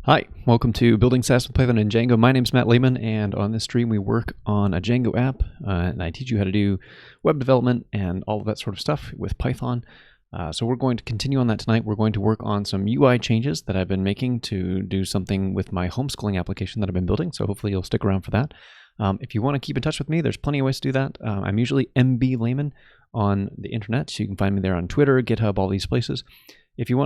Hi, welcome to Building SaaS with Python and Django. My name is Matt Lehman, and on this stream we work on a Django app, and I teach you how to do web development and all of that sort of stuff with Python. So we're going to continue on that tonight. We're going to work on some UI changes that I've been making to do something with my homeschooling application that I've been building, so hopefully you'll stick around for that. If you want to keep in touch with me, there's plenty of ways to do that. I'm usually MB Lehman on the internet, so you can find me there on Twitter, GitHub, all these places. If you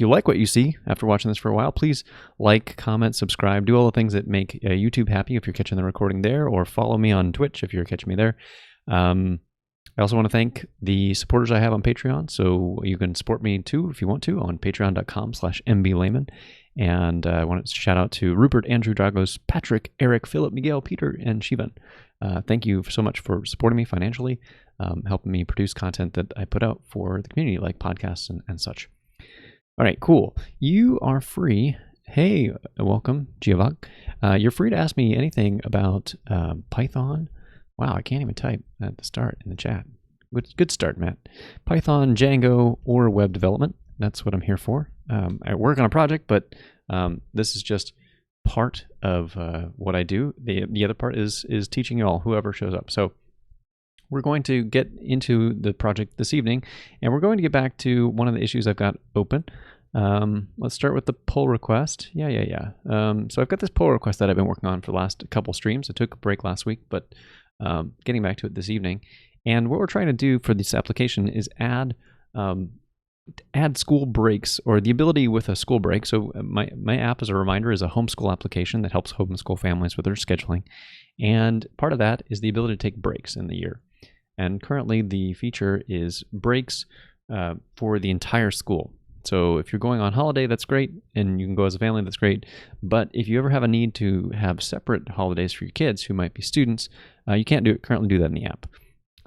like what you see after watching this for a while, please like, comment, subscribe, do all the things that make YouTube happy if you're catching the recording there, or follow me on Twitch if you're catching me there. I also want to thank the supporters I have on Patreon, so you can support me too if you want to on patreon.com/mblayman. And I want to shout out to Rupert, Andrew, Dragos, Patrick, Eric, Philip, Miguel, Peter, and Shivan. Thank you so much for supporting me financially, helping me produce content that I put out for the community, like podcasts and such. All right, cool. You are free. Hey, welcome, Giovanni. You're free to ask me anything about Python. Wow, I can't even type at the start in the chat. Good start, Matt. Python, Django, or web development. That's what I'm here for. I work on a project, but this is just part of what I do. The other part is teaching you all, whoever shows up. So we're going to get into the project this evening, and we're going to get back to one of the issues I've got open. Let's start with the pull request. So I've got this pull request that I've been working on for the last couple streams. I took a break last week, but getting back to it this evening. And what we're trying to do for this application is add school breaks, or the ability with a school break. So my app, as a reminder, is a homeschool application that helps homeschool families with their scheduling. And part of that is the ability to take breaks in the year. And currently the feature is breaks for the entire school. So if you're going on holiday, that's great, and you can go as a family, that's great. But if you ever have a need to have separate holidays for your kids who might be students, you can't currently do that in the app.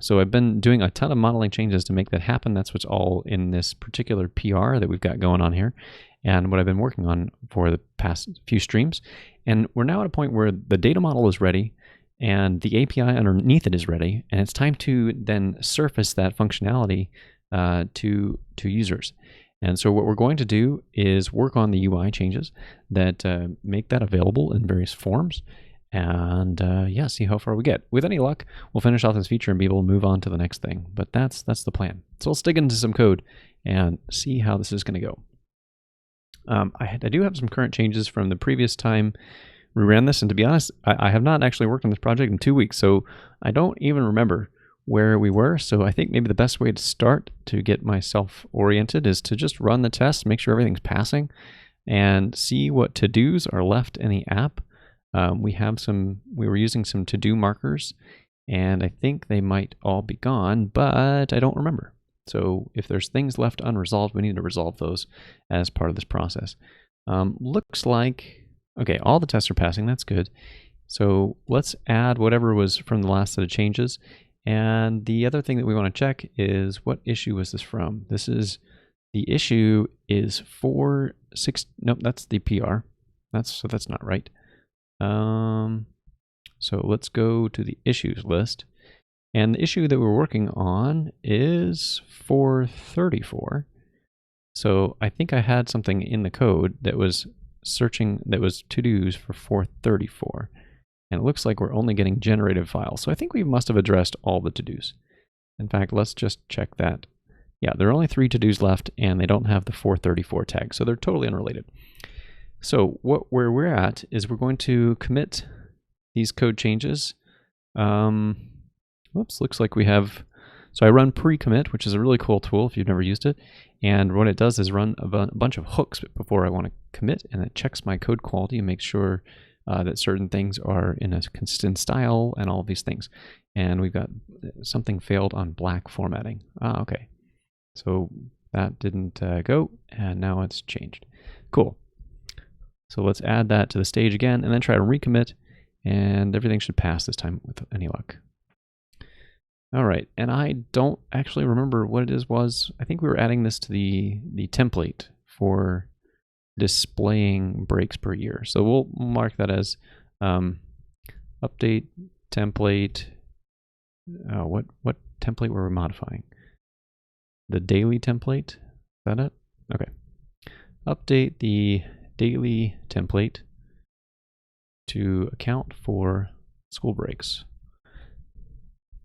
So I've been doing a ton of modeling changes to make that happen. That's what's all in this particular PR that we've got going on here, and what I've been working on for the past few streams. And we're now at a point where the data model is ready, and the API underneath it is ready, and it's time to then surface that functionality to users. And so what we're going to do is work on the UI changes that make that available in various forms, and see how far we get. With any luck, we'll finish off this feature and be able to move on to the next thing. But that's the plan. So let's dig into some code and see how this is going to go. I do have some current changes from the previous time we ran this, and to be honest, I have not actually worked on this project in 2 weeks, so I don't even remember where we were. So I think maybe the best way to start to get myself oriented is to just run the test, make sure everything's passing, and see what to-dos are left in the app. We were using some to-do markers, and I think they might all be gone, but I don't remember. So if there's things left unresolved, we need to resolve those as part of this process. Looks like, okay, all the tests are passing, that's good. So let's add whatever was from the last set of changes. And the other thing that we want to check is, what issue was this from? The issue is 4.6, nope, that's the PR. So that's not right. So let's go to the issues list. And the issue that we're working on is 434. So I think I had something in the code that was to-dos for 434. And it looks like we're only getting generated files. So I think we must have addressed all the to-dos. In fact, let's just check that. Yeah, there are only 3 to-dos left, and they don't have the 434 tag, so they're totally unrelated. So where we're at is we're going to commit these code changes. Looks like we have, so I run pre-commit, which is a really cool tool if you've never used it. And what it does is run a bunch of hooks before I want to commit, and it checks my code quality and makes sure that certain things are in a consistent style and all of these things. And we've got something failed on black formatting. Okay. So that didn't go, and now it's changed. Cool. So let's add that to the stage again, and then try to recommit, and everything should pass this time with any luck. All right, and I don't actually remember what it was. I think we were adding this to the template for displaying breaks per year. So we'll mark that as update template. What template were we modifying? The daily template? Is that it? Okay. Update the daily template to account for school breaks.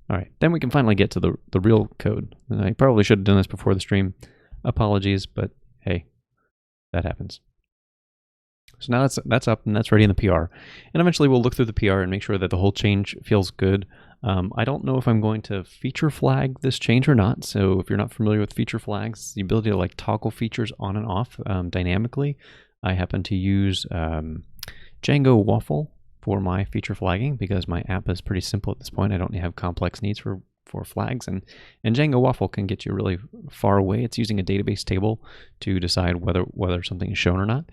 All right, then we can finally get to the real code. And I probably should have done this before the stream. Apologies, but hey, that happens. So now that's up and that's ready in the PR. And eventually we'll look through the PR and make sure that the whole change feels good. I don't know if I'm going to feature flag this change or not. So if you're not familiar with feature flags, the ability to like toggle features on and off dynamically. I happen to use Django Waffle for my feature flagging because my app is pretty simple at this point. I don't have complex needs for flags, and Django Waffle can get you really far away. It's using a database table to decide whether something is shown or not.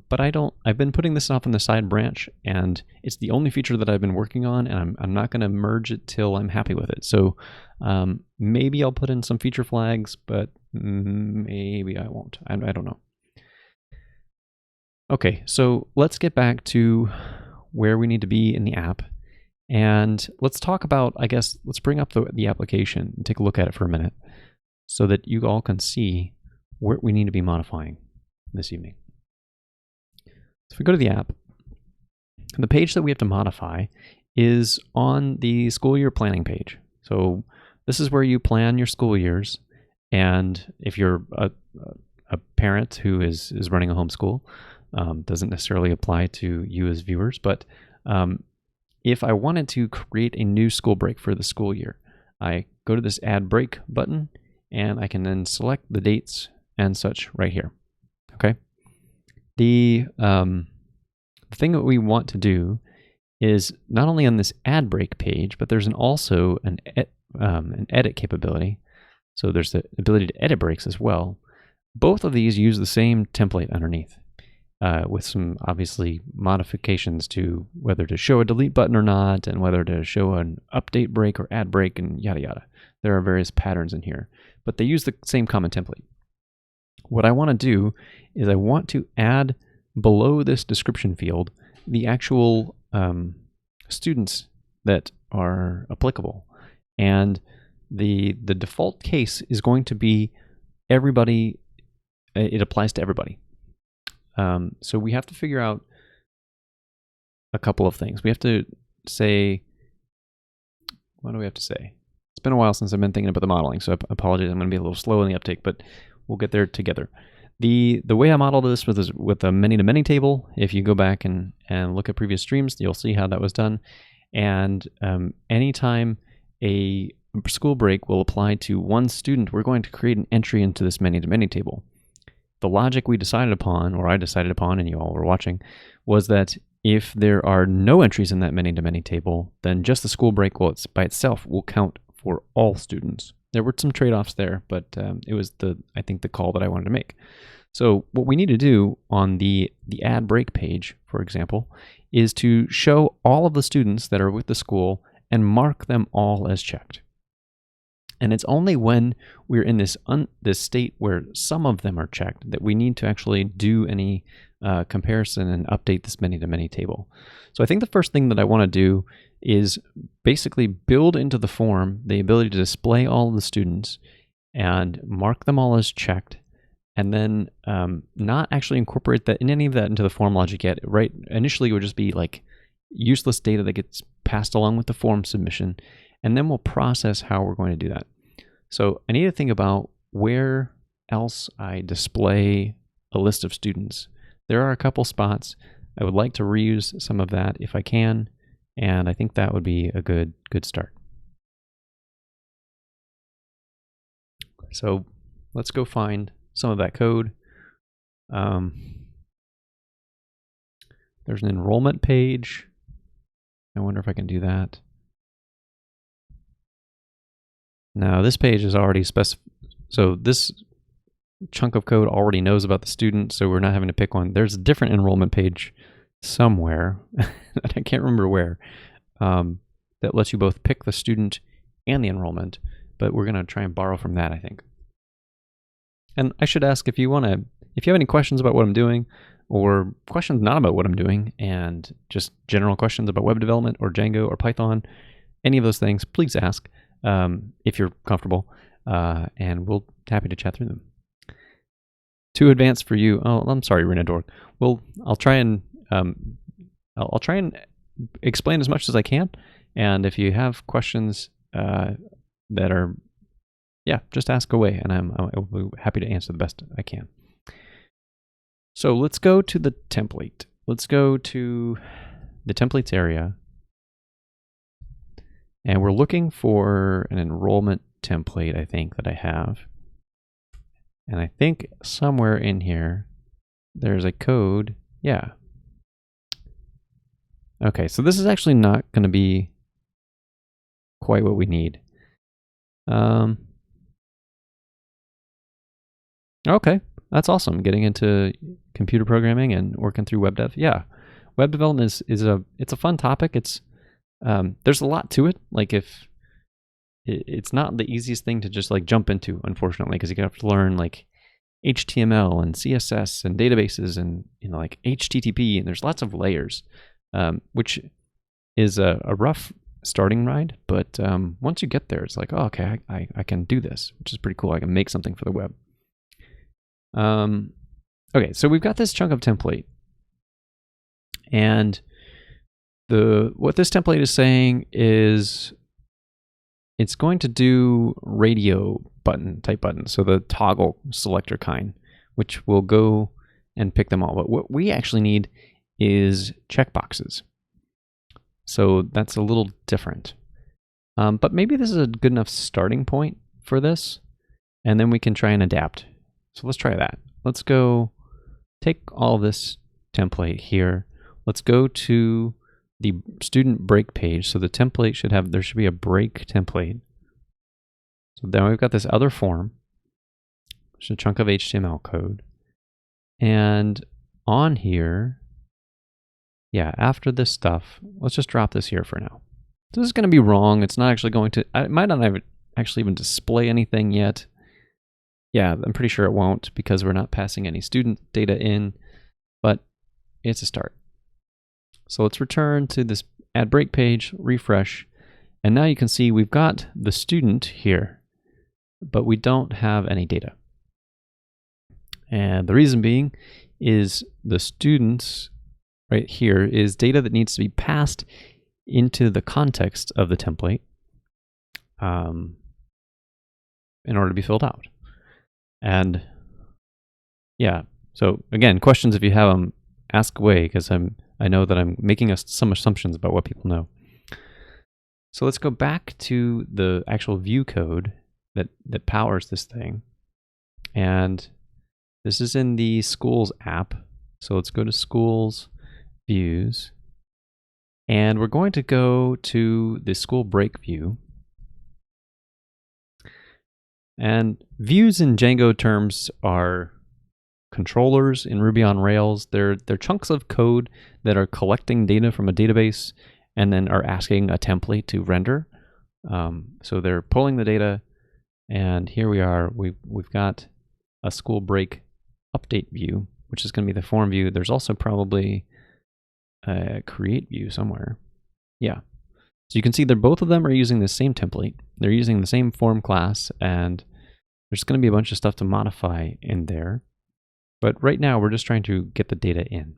But I've been putting this off in the side branch, and it's the only feature that I've been working on, and I'm not going to merge it till I'm happy with it. So maybe I'll put in some feature flags, but maybe I won't. I don't know. Okay, so let's get back to where we need to be in the app. And let's talk about, I guess, let's bring up the application and take a look at it for a minute so that you all can see where we need to be modifying this evening. So if we go to the app, the page that we have to modify is on the school year planning page. So this is where you plan your school years. And if you're a parent who is running a homeschool, doesn't necessarily apply to you as viewers, but if I wanted to create a new school break for the school year, I go to this Add Break button, and I can then select the dates and such right here. Okay. The thing that we want to do is not only on this Add Break page, but there's also an edit capability. So there's the ability to edit breaks as well. Both of these use the same template underneath. With some obviously modifications to whether to show a delete button or not, and whether to show an update break or add break, and yada yada. There are various patterns in here, but they use the same common template. What I want to do is I want to add below this description field the actual students that are applicable, and the default case is going to be everybody. It applies to everybody. So we have to figure out a couple of things. We have to say, what do we have to say? It's been a while since I've been thinking about the modeling, so I apologize. I'm going to be a little slow in the uptake, but we'll get there together. The way I modeled this was with a many-to-many table. If you go back and look at previous streams, you'll see how that was done. And anytime a school break will apply to one student, we're going to create an entry into this many-to-many table. The logic we decided upon, or I decided upon, and you all were watching, was that if there are no entries in that many-to-many table, then just the school break by itself will count for all students. There were some trade-offs there, but it was I think the call that I wanted to make. So what we need to do on the add break page, for example, is to show all of the students that are with the school and mark them all as checked. And it's only when we're in this state where some of them are checked that we need to actually do any comparison and update this many-to-many table. So I think the first thing that I want to do is basically build into the form the ability to display all of the students and mark them all as checked, and then not actually incorporate that in any of that into the form logic yet. Right? Initially, it would just be like useless data that gets passed along with the form submission. And then we'll process how we're going to do that. So I need to think about where else I display a list of students. There are a couple spots. I would like to reuse some of that if I can, and I think that would be a good start. So let's go find some of that code. There's an enrollment page. I wonder if I can do that. Now this page is already so this chunk of code already knows about the student, so we're not having to pick one. There's a different enrollment page somewhere, I can't remember where, that lets you both pick the student and the enrollment, but we're going to try and borrow from that, I think. And I should ask if you have any questions about what I'm doing, or questions not about what I'm doing, and just general questions about web development or Django or Python, any of those things, please ask. If you're comfortable, and we'll be happy to chat through them. too advanced for you. Oh, I'm sorry, Rena Dork. Well, I'll try and I'll try and explain as much as I can. And if you have questions that are, just ask away, and I'll be happy to answer the best I can. So let's go to the template. Let's go to the templates area. And we're looking for an enrollment template, I think, that I have. And I think somewhere in here, there's a code. Yeah. Okay, so this is actually not going to be quite what we need. Okay, that's awesome. Getting into computer programming and working through web dev. Yeah, web development is a fun topic. It's there's a lot to it. Like it's not the easiest thing to just like jump into, unfortunately, because you have to learn like HTML and CSS and databases and like HTTP, and there's lots of layers, which is a rough starting ride. But once you get there, it's like, oh, okay, I can do this, which is pretty cool. I can make something for the web. Okay, so we've got this chunk of template, and what this template is saying is it's going to do radio button type buttons, so the toggle selector kind, which will go and pick them all. But what we actually need is checkboxes. So that's a little different. But maybe this is a good enough starting point for this, and then we can try and adapt. So let's try that. Let's go take all this template here. Let's go to the student break page. So the template there should be a break template. So then we've got this other form, which is a chunk of HTML code. And on here, after this stuff, let's just drop this here for now. So this is going to be wrong. It's not actually going to, it might not actually even display anything yet. Yeah, I'm pretty sure it won't because we're not passing any student data in, but it's a start. So let's return to this add break page, refresh, and now you can see we've got the student here, but we don't have any data. And the reason being is the students right here is data that needs to be passed into the context of the template in order to be filled out. And so again, questions, if you have them, ask away, because I know that I'm making some assumptions about what people know. So let's go back to the actual view code that powers this thing. And this is in the schools app. So let's go to schools, views, and we're going to go to the school break view. And views in Django terms are controllers in Ruby on Rails. They're chunks of code that are collecting data from a database and then are asking a template to render. So they're pulling the data, and here we are. We've got a school break update view, which is going to be the form view. There's also probably a create view somewhere. Yeah. So you can see that both of them are using the same template. They're using the same form class, and there's going to be a bunch of stuff to modify in there. But right now, we're just trying to get the data in.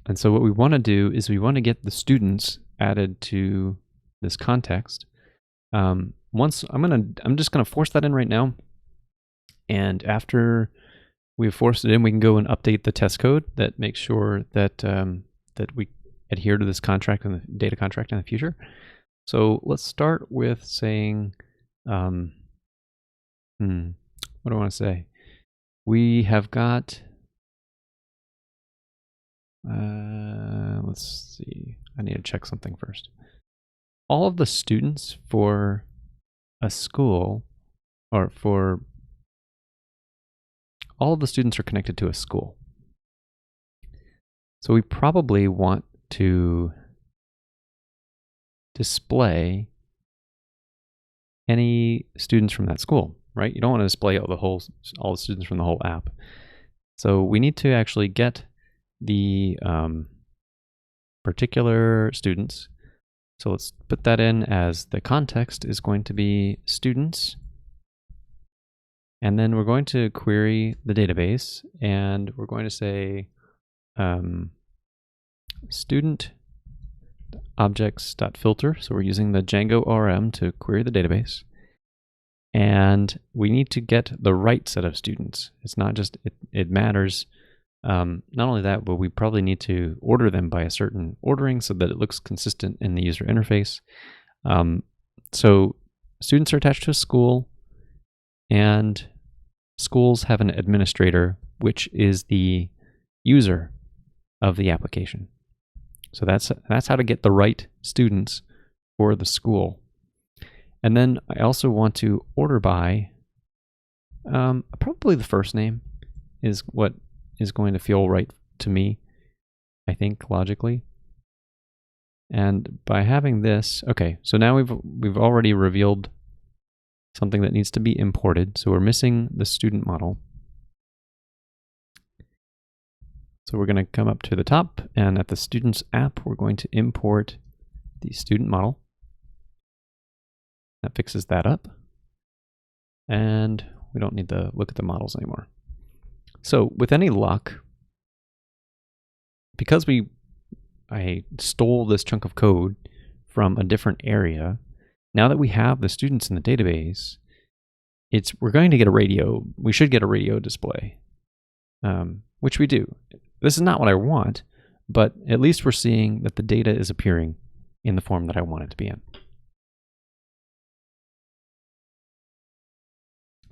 And so what we want to do is we want to get the students added to this context. I'm just going to force that in right now. And after we've forced it in, we can go and update the test code that makes sure that that we adhere to this contract and the data contract in the future. So let's start with saying, what do I want to say? We have got, let's see, I need to check something first. All of the students for a school, or for all of the students are connected to a school. So we probably want to display any students from that school, right? You don't want to display all the students from the whole app. So we need to actually get the particular students. So let's put that in as the context is going to be students. And then we're going to query the database, and we're going to say student objects.filter. So we're using the Django ORM to query the database. And we need to get the right set of students. It's not just, it matters. Not only that, but we probably need to order them by a certain ordering so that it looks consistent in the user interface. So students are attached to a school, and schools have an administrator, which is the user of the application. So that's how to get the right students for the school. And then I also want to order by, probably the first name is what is going to feel right to me, I think, logically. And by having this, okay, so now we've already revealed something that needs to be imported. So we're missing the student model. So we're going to come up to the top, and at the students app, we're going to import the student model. That fixes that up. And we don't need to look at the models anymore. So with any luck, because I stole this chunk of code from a different area, now that we have the students in the database, we're going to get a radio. We should get a radio display, which we do. This is not what I want, but at least we're seeing that the data is appearing in the form that I want it to be in.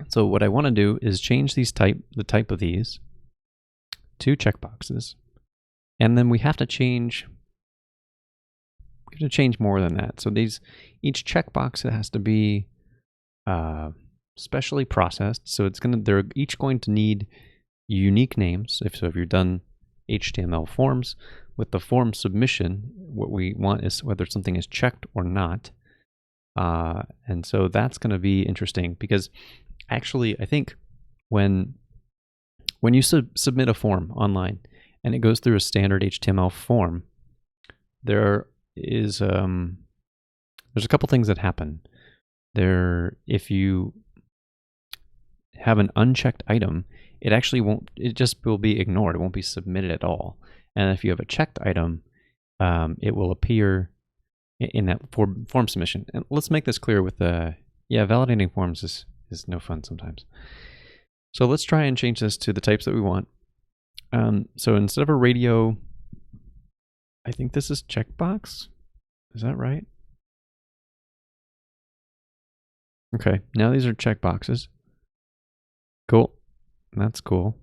So what I want to do is change the type of these to checkboxes, and then we have to change more than that. So each checkbox has to be specially processed. So they're each going to need unique names. If you're done HTML forms, with the form submission, what we want is whether something is checked or not. And so that's going to be interesting, because actually I think when you submit a form online and it goes through a standard HTML form, there's a couple things that happen. If you have an unchecked item, it just will be ignored. It won't be submitted at all. And if you have a checked item, it will appear in that form submission. And let's make this clear with validating forms is no fun sometimes. So let's try and change this to the types that we want. So instead of a radio, I think this is checkbox. Is that right? Okay, now these are checkboxes. Cool. That's cool.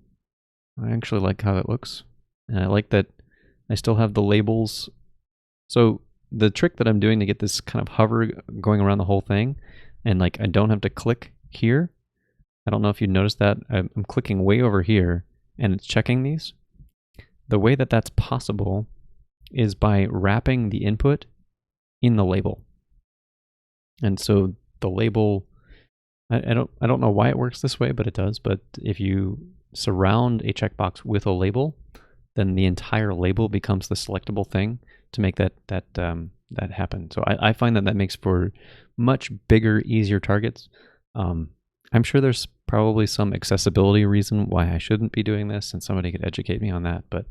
I actually like how it looks. And I like that I still have the labels. So the trick that I'm doing to get this kind of hover going around the whole thing, and like I don't have to click here. I don't know if you noticed that. I'm clicking way over here and it's checking these. The way that that's possible is by wrapping the input in the label. And so the label, I don't know why it works this way, but it does. But if you surround a checkbox with a label, then the entire label becomes the selectable thing to make that happen. So I find that makes for much bigger, easier targets. I'm sure there's probably some accessibility reason why I shouldn't be doing this, and somebody could educate me on that. But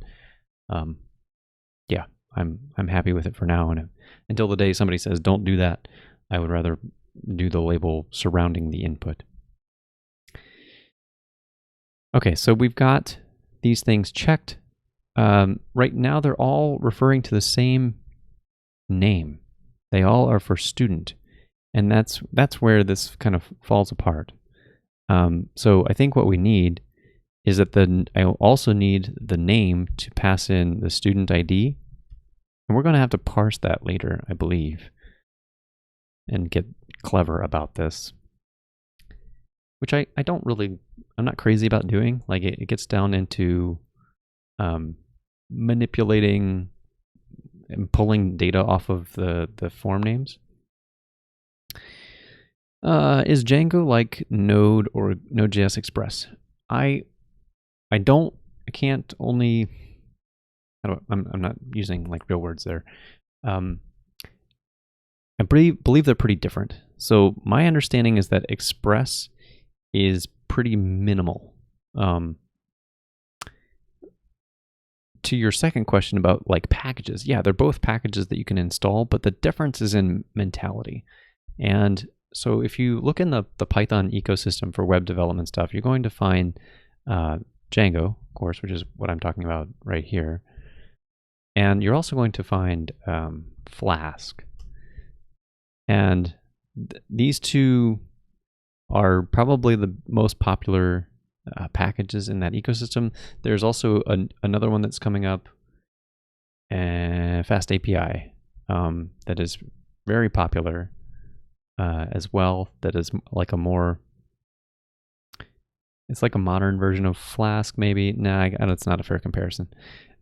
yeah, I'm happy with it for now. And until the day somebody says don't do that, I would rather do the label surrounding the input. Okay, so we've got these things checked. Right now they're all referring to the same name. They all are for student, and that's where this kind of falls apart. So I think what we need is that I also need the name to pass in the student ID, and we're going to have to parse that later, I believe, and get clever about this, which I'm not crazy about doing. Like it gets down into manipulating and pulling data off of the form names. Is Django like Node or Node.js Express? I'm not using like real words there. I believe they're pretty different. So my understanding is that Express is pretty minimal. To your second question about like packages, yeah, they're both packages that you can install, but the difference is in mentality. And so if you look in the Python ecosystem for web development stuff, you're going to find Django, of course, which is what I'm talking about right here. And you're also going to find Flask. And these two are probably the most popular packages in that ecosystem. There's also another one that's coming up, Fast API, that is very popular as well. That is like it's like a modern version of Flask, maybe. Nah, it's not a fair comparison.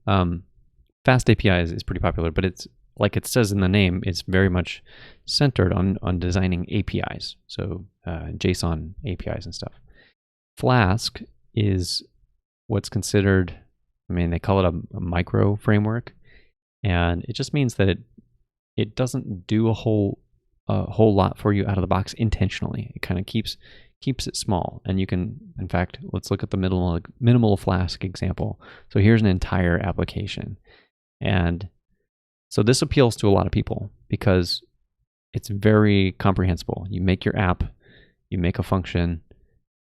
Fast API is pretty popular, but it's like it says in the name, it's very much centered on designing APIs, so JSON APIs and stuff. Flask is what's considered, they call it a micro framework, and it just means that it doesn't do a whole lot for you out of the box intentionally. It kind of keeps it small, and you can, in fact, let's look at the minimal Flask example. So here's an entire application, and so this appeals to a lot of people because it's very comprehensible. You make your app, you make a function,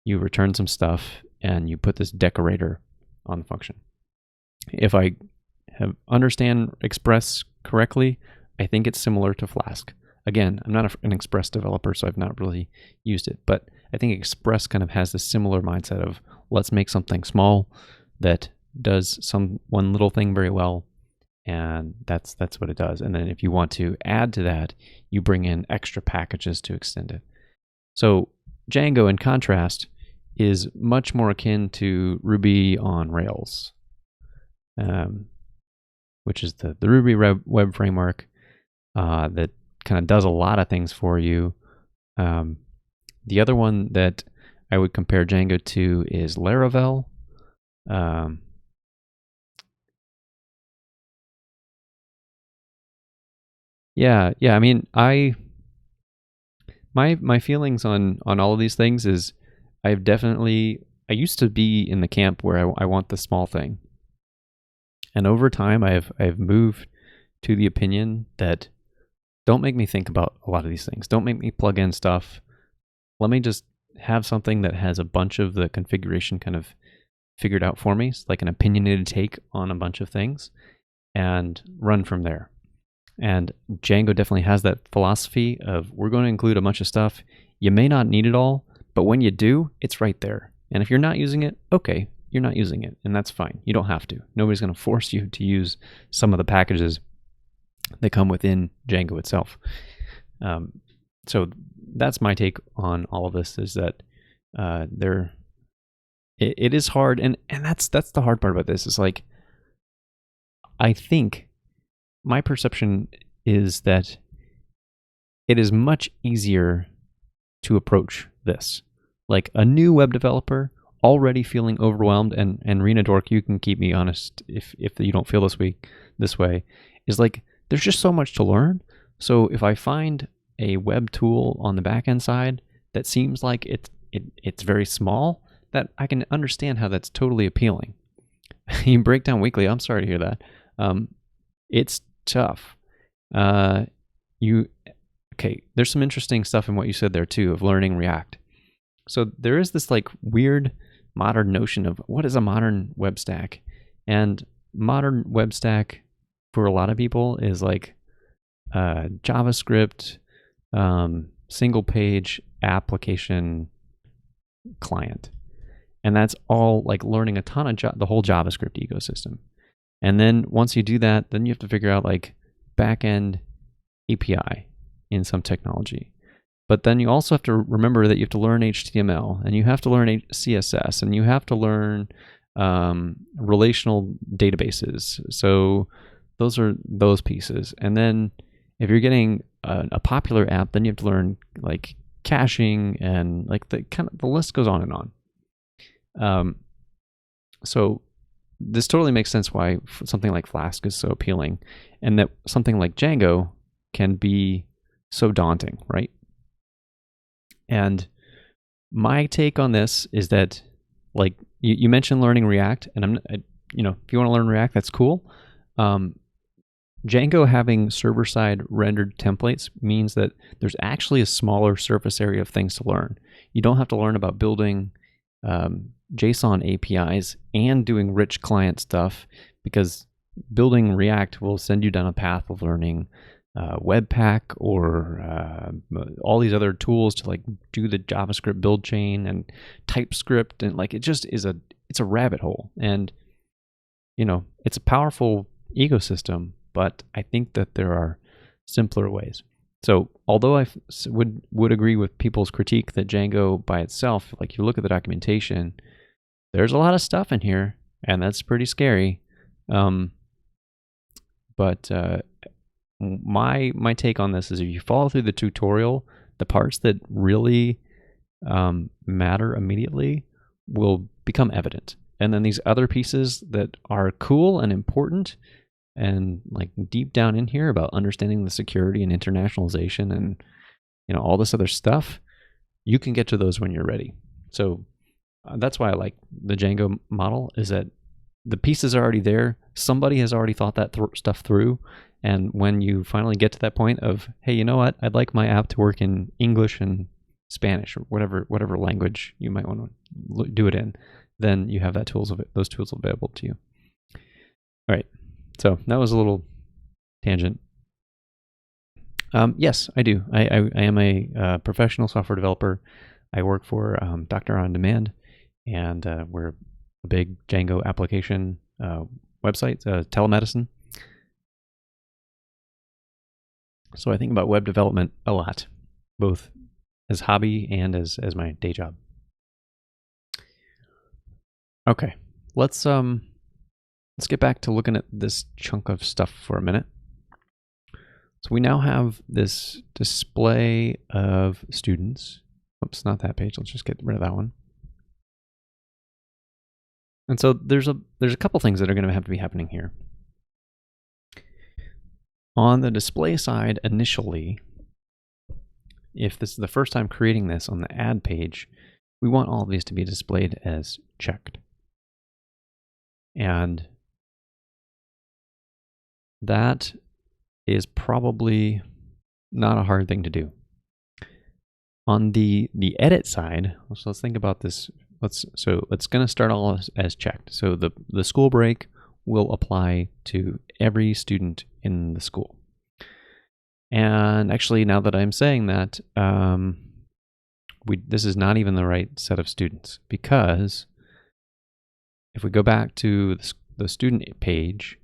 you return some stuff, and you put this decorator on the function. If I understand Express correctly, I think it's similar to Flask. Again, I'm not an Express developer, so I've not really used it, but I think Express kind of has this similar mindset of let's make something small that does one little thing very well, and that's what it does. And then if you want to add to that, you bring in extra packages to extend it. So Django, in contrast, is much more akin to Ruby on Rails, which is the Ruby web framework that kind of does a lot of things for you. The other one that I would compare Django to is Laravel. My feelings on all of these things is I used to be in the camp where I want the small thing. And over time I've moved to the opinion that don't make me think about a lot of these things. Don't make me plug in stuff. Let me just have something that has a bunch of the configuration kind of figured out for me, like an opinionated take on a bunch of things, and run from there. And Django definitely has that philosophy of we're going to include a bunch of stuff. You may not need it all, but when you do, it's right there. And if you're not using it, okay, you're not using it, and that's fine. You don't have to. Nobody's going to force you to use some of the packages that come within Django itself. So that's my take on all of this, is that it is hard, and that's the hard part about this, is like, I think my perception is that it is much easier to approach this. Like a new web developer already feeling overwhelmed, and Rena Dork, you can keep me honest if you don't feel this way, is like there's just so much to learn. So if I find a web tool on the backend side that seems like it's very small, that I can understand how that's totally appealing. You break down weekly. I'm sorry to hear that. It's tough. There's some interesting stuff in what you said there too, of learning React. So there is this like weird modern notion of what is a modern web stack, and modern web stack for a lot of people is like JavaScript, single page application client, and that's all like learning a ton of the whole JavaScript ecosystem. And then once you do that, then you have to figure out like backend API in some technology. But then you also have to remember that you have to learn HTML, and you have to learn CSS, and you have to learn relational databases. So those are those pieces. And then if you're getting a popular app, then you have to learn like caching, and like the list goes on and on. So this totally makes sense why something like Flask is so appealing, and that something like Django can be so daunting, right? And My take on this is that, like you mentioned learning React, and if you want to learn React, that's cool. Django having server-side rendered templates means that there's actually a smaller surface area of things to learn. You don't have to learn about building JSON APIs and doing rich client stuff, because building React will send you down a path of learning Webpack or all these other tools to like do the JavaScript build chain and TypeScript, and like it just is it's a rabbit hole. And it's a powerful ecosystem, but I think that there are simpler ways. So although I would agree with people's critique that Django by itself, like you look at the documentation, there's a lot of stuff in here, and that's pretty scary. But my take on this is, if you follow through the tutorial, the parts that really matter immediately will become evident. And then these other pieces that are cool and important and like deep down in here about understanding the security and internationalization and all this other stuff, you can get to those when you're ready. So that's why I like the Django model, is that the pieces are already there. Somebody has already thought that stuff through. And when you finally get to that point of, hey, you know what? I'd like my app to work in English and Spanish or whatever language you might want to do it in, then you have those tools available to you. All right. So that was a little tangent. Yes, I do. I am a professional software developer. I work for Doctor On Demand, and we're a big Django application website, telemedicine. So I think about web development a lot, both as hobby and as my day job. Okay, let's get back to looking at this chunk of stuff for a minute. So we now have this display of students. Oops, not that page. Let's just get rid of that one. And so there's a couple things that are going to have to be happening here. On the display side, initially, if this is the first time creating this on the add page, we want all of these to be displayed as checked. And that is probably not a hard thing to do. On the edit side, so let's think about this. It's going to start all as checked. So the school break will apply to every student in the school. And actually, now that I'm saying that, this is not even the right set of students, because if we go back to the student page,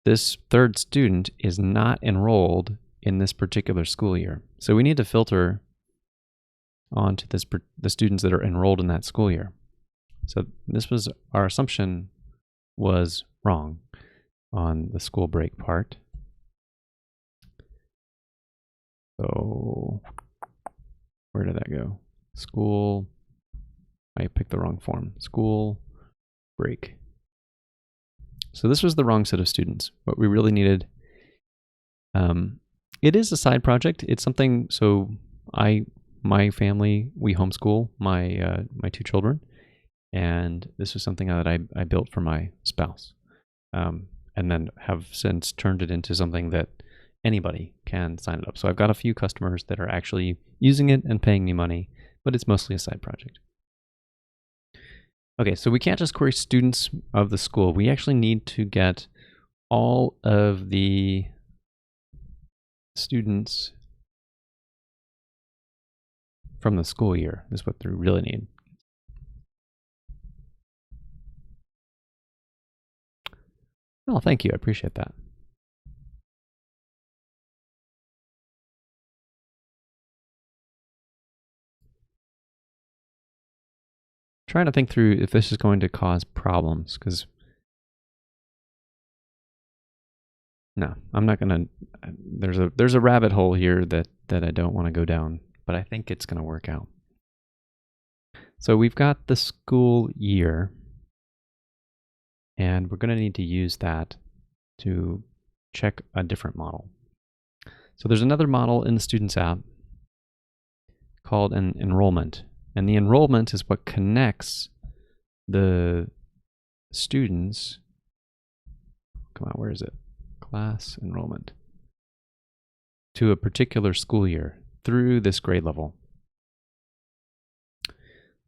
this third student is not enrolled in this particular school year. So we need to filter onto the students that are enrolled in that school year. So our assumption was wrong on the school break part. So where did that go? School, I picked the wrong form. School break. So this was the wrong set of students. What we really needed, it is a side project. It's something, so my family, we homeschool my two children, and this was something that I built for my spouse, and then have since turned it into something that anybody can sign it up. So I've got a few customers that are actually using it and paying me money, but it's mostly a side project. Okay, so we can't just query students of the school. We actually need to get all of the students from the school year. Is what we really need. Oh, thank you. I appreciate that. Trying to think through if this is going to cause problems, because no, I'm not gonna. There's a rabbit hole here that I don't want to go down, but I think it's gonna work out. So we've got the school year, and we're gonna need to use that to check a different model. So there's another model in the Students app called an enrollment. And the enrollment is what connects the students. Come on, where is it? Class enrollment. To a particular school year through this grade level.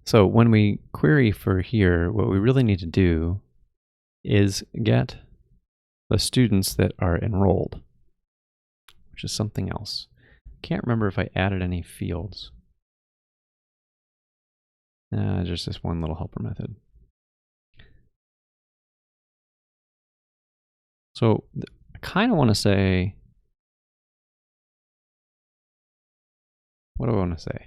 So when we query for here, what we really need to do is get the students that are enrolled, which is something else. Can't remember if I added any fields. Just this one little helper method. So I kind of want to say, what do I want to say?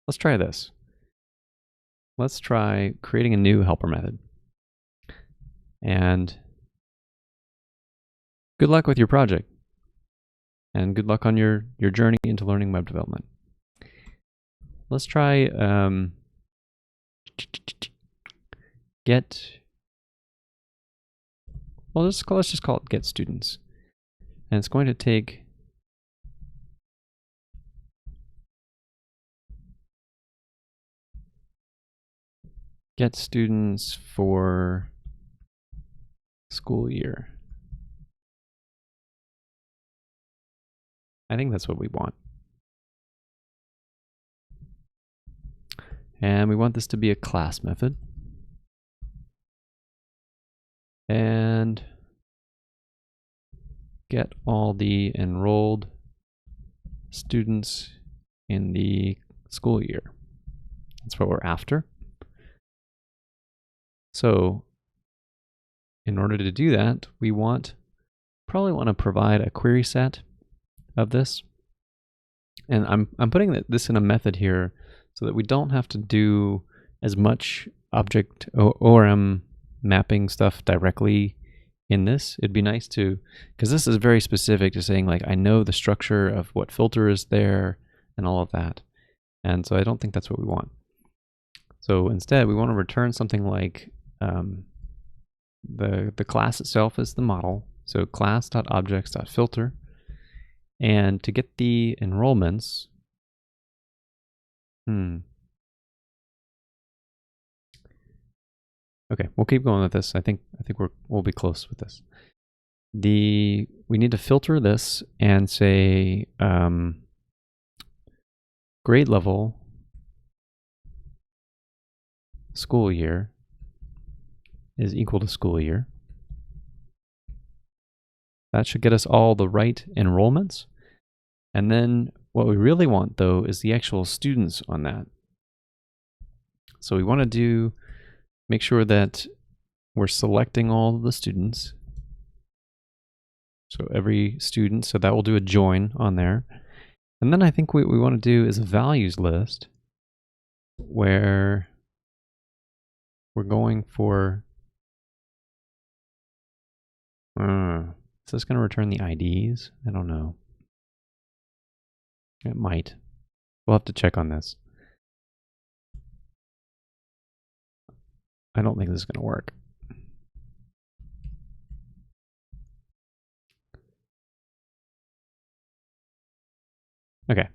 Let's try this. Let's try creating a new helper method. And good luck with your project. And good luck on your journey into learning web development. Let's try let's just call it get students. And it's going to take get students for school year. I think that's what we want. And we want this to be a class method. And get all the enrolled students in the school year. That's what we're after. So in order to do that, we probably want to provide a query set of this. And I'm putting this in a method here so that we don't have to do as much object ORM mapping stuff directly in this. It'd be nice to, because this is very specific to saying like, I know the structure of what filter is there and all of that. And so I don't think that's what we want. So instead we want to return something like the class itself is the model. So class.objects.filter. And to get the enrollments, okay, we'll keep going with this. I think we'll be close with this. We need to filter this and say grade level school year is equal to school year. That should get us all the right enrollments. And then what we really want though is the actual students on that. So we want to make sure that we're selecting all of the students. So every student, so that will do a join on there. And then I think what we want to do is a values list where we're going for, is this going to return the IDs? I don't know. It might. We'll have to check on this. I don't think this is going to work. Okay.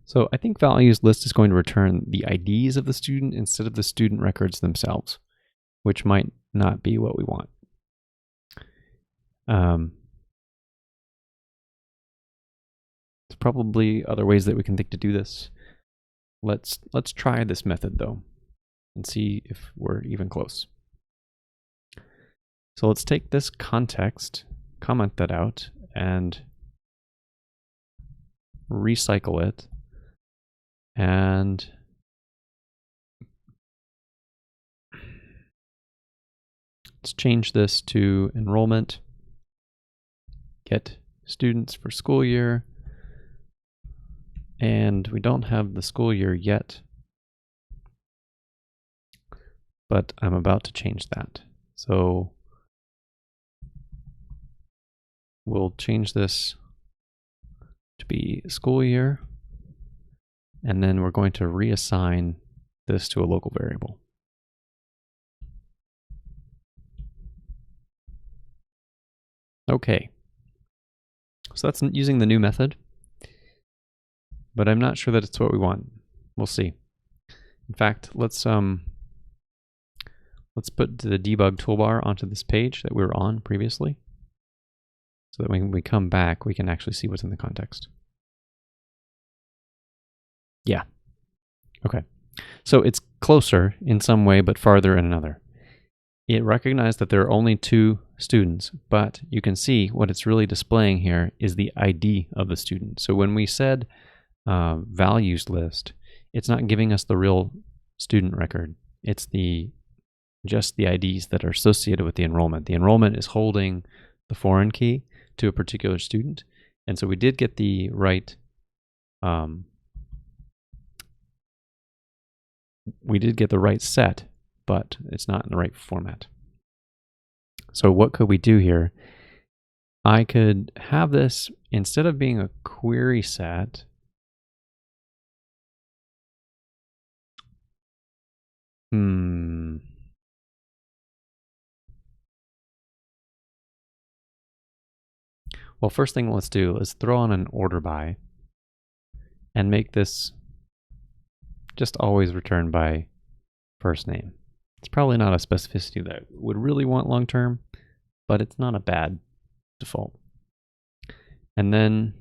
So I think values list is going to return the IDs of the student instead of the student records themselves, which might not be what we want. There's probably other ways that we can think to do this. Let's try this method though and see if we're even close. So let's take this context, comment that out, and recycle it. And let's change this to enrollment, get students for school year. And we don't have the school year yet, but I'm about to change that. So we'll change this to be school year, and then we're going to reassign this to a local variable. Okay, So that's using the new method, but I'm not sure that it's what we want. We'll see. In fact, let's put the debug toolbar onto this page that we were on previously, so that when we come back, we can actually see what's in the context. Yeah. Okay. So it's closer in some way, but farther in another. It recognized that there are only 2 students, but you can see what it's really displaying here is the ID of the student. So when we said values list, it's not giving us the real student record. It's just the IDs that are associated with the enrollment. The enrollment is holding the foreign key to a particular student. And so we did get the right set, but it's not in the right format. So what could we do here? I could have this, instead of being a query set, well, first thing let's do is throw on an order by and make this just always return by first name. It's probably not a specificity that I would really want long term, but it's not a bad default. And then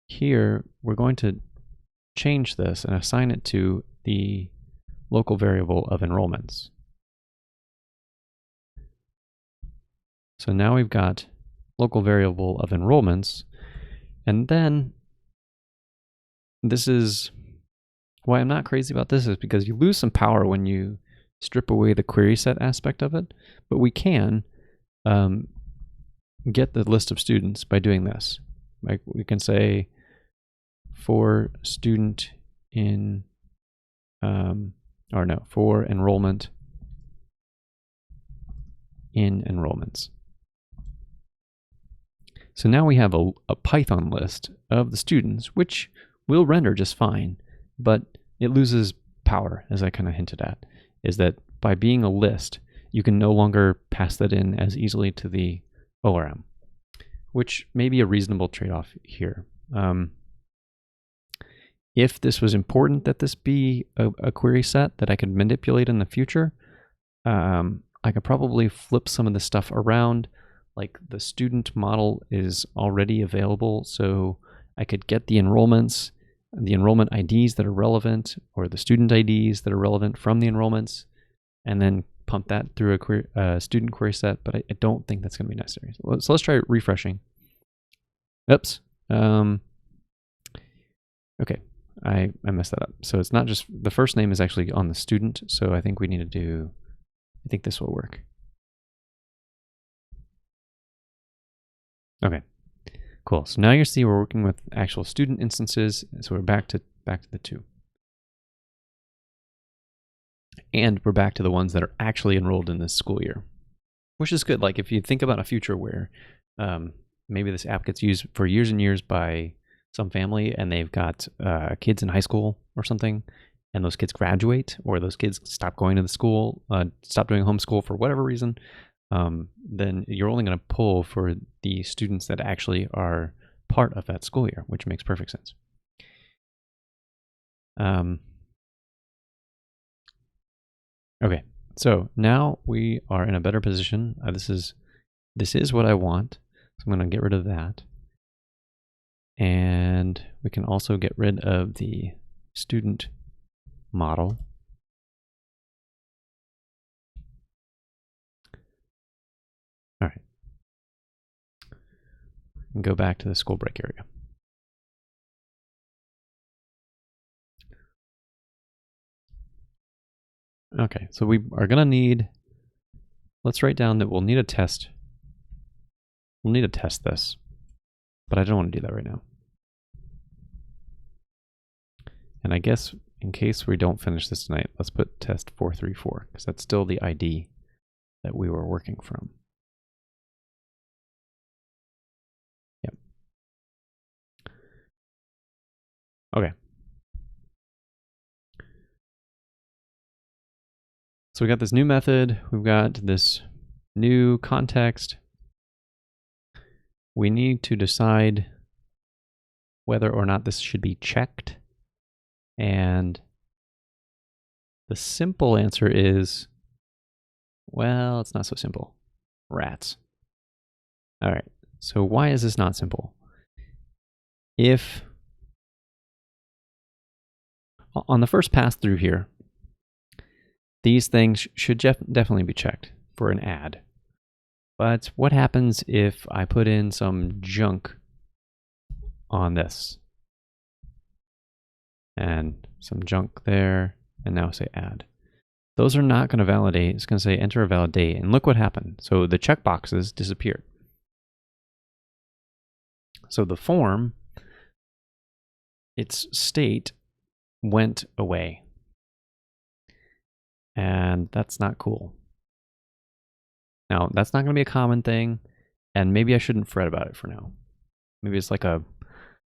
here we're going to change this and assign it to the local variable of enrollments. So now we've got local variable of enrollments, and then this is why I'm not crazy about this, is because you lose some power when you strip away the query set aspect of it, but we can get the list of students by doing this. Like we can say for student in for enrollment in enrollments. So now we have a Python list of the students, which will render just fine, but it loses power, as I kind of hinted at, is that by being a list, you can no longer pass that in as easily to the ORM, which may be a reasonable trade-off here. If this was important that this be a query set that I could manipulate in the future, I could probably flip some of the stuff around. Like the student model is already available, so I could get the enrollments, the enrollment IDs that are relevant, or the student IDs that are relevant from the enrollments, and then pump that through a student query set, but I don't think that's going to be necessary. So let's try refreshing. Oops. Okay, I messed that up. So it's not just, the first name is actually on the student, so I think we need to do, I think this will work. Okay, cool. So now you see we're working with actual student instances, so we're back to the 2. And we're back to the ones that are actually enrolled in this school year, which is good. Like if you think about a future where maybe this app gets used for years and years by some family and they've got kids in high school or something, and those kids graduate, or those kids stop going to the school, stop doing homeschool for whatever reason, then you're only going to pull for the students that actually are part of that school year, which makes perfect sense. Okay, so now we are in a better position. This is what I want, so I'm going to get rid of that. And we can also get rid of the student model. All right. And go back to the school break area. Okay, so we are going to need, let's write down that we'll need a test. We'll need to test this, but I don't want to do that right now. And I guess in case we don't finish this tonight, let's put test 434, because that's still the ID that we were working from. Yep. Okay. So we got this new method, we've got this new context. We need to decide whether or not this should be checked. And the simple answer is, well, it's not so simple. Rats. All right, so why is this not simple? If on the first pass through here, these things should definitely be checked for an ad. But what happens if I put in some junk on this? And some junk there, and now say add. Those are not going to validate. It's going to say enter a valid date. And look what happened. So the checkboxes disappeared. So the form, its state went away. And that's not cool. Now, that's not going to be a common thing, and maybe I shouldn't fret about it for now. Maybe it's like a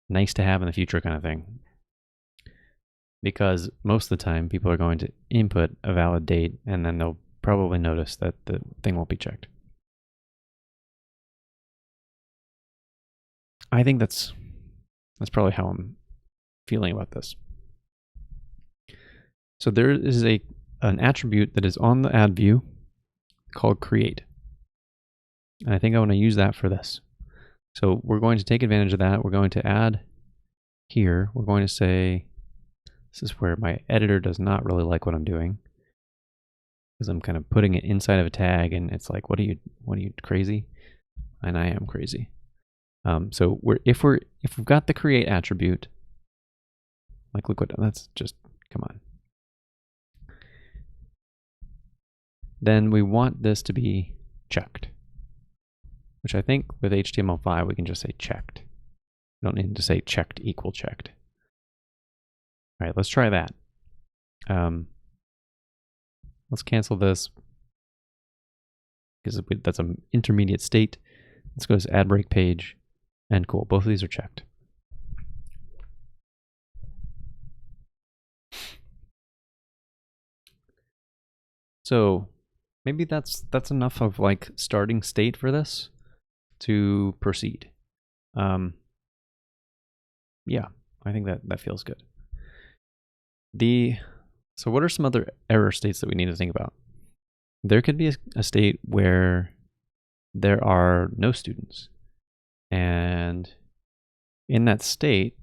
nice to have in the future kind of thing. Because most of the time, people are going to input a valid date, and then they'll probably notice that the thing won't be checked. I think that's probably how I'm feeling about this. So there is an attribute that is on the add view called create. And I think I want to use that for this. So we're going to take advantage of that. We're going to add here. We're going to say, this is where my editor does not really like what I'm doing, because I'm kind of putting it inside of a tag, and it's like, what are you crazy? And I am crazy. So if we've got the create attribute, like look what that's just, come on. Then we want this to be checked, which I think with HTML5 we can just say checked. We don't need to say checked equal checked. All right, let's try that. Let's cancel this because that's an intermediate state. Let's go to add break page, and cool, both of these are checked. So maybe that's enough of like starting state for this to proceed. Yeah, I think that feels good. So what are some other error states that we need to think about? There could be a state where there are no students, and in that state,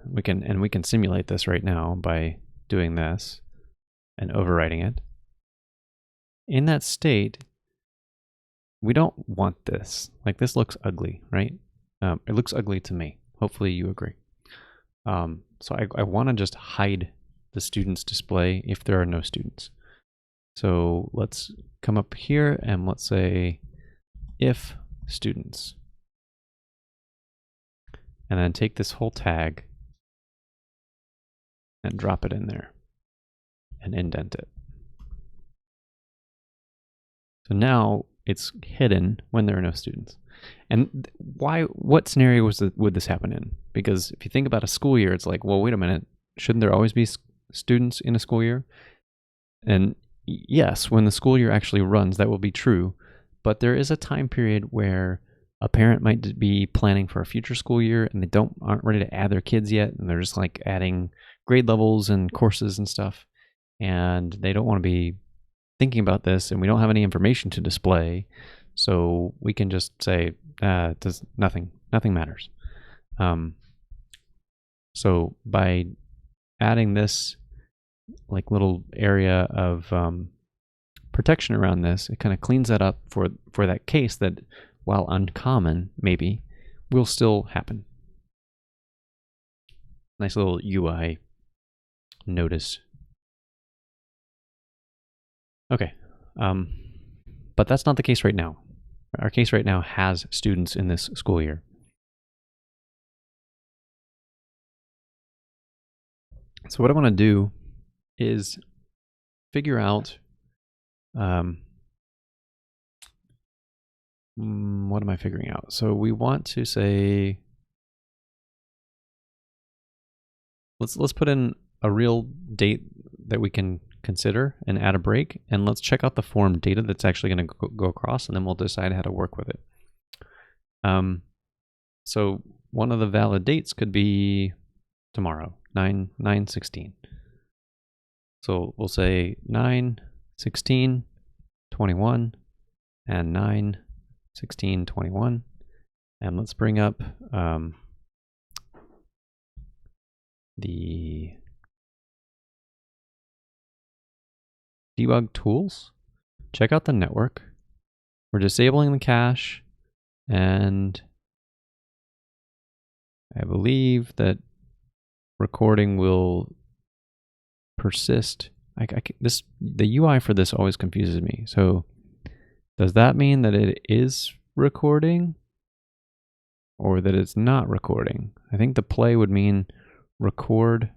we can simulate this right now by doing this and overwriting it. In that state, we don't want this. Like, this looks ugly, right? It looks ugly to me. Hopefully you agree. So I want to just hide the students display if there are no students. So let's come up here and let's say if students. And then take this whole tag and drop it in there and indent it. So now it's hidden when there are no students. And what scenario would this happen in? Because if you think about a school year, it's like, well, wait a minute, shouldn't there always be students in a school year? And yes, when the school year actually runs, that will be true. But there is a time period where a parent might be planning for a future school year and they aren't ready to add their kids yet, and they're just like adding grade levels and courses and stuff, and they don't want to be thinking about this, and we don't have any information to display, so we can just say nothing matters. So by adding this like little area of protection around this, it kind of cleans that up for that case that, while uncommon, maybe, will still happen. Nice little UI notice. Okay, but that's not the case right now. Our case right now has students in this school year. So what I want to do is figure out what am I figuring out? So we want to say, let's put in a real date that we can consider and add a break, and let's check out the form data that's actually going to go across, and then we'll decide how to work with it. So one of the valid dates could be tomorrow, 9/16. So we'll say 9/16/21 and 9/16/21. And let's bring up the debug tools. Check out the network. We're disabling the cache, and I believe that recording will persist. The UI for this always confuses me. So does that mean that it is recording or that it's not recording? I think the play would mean record,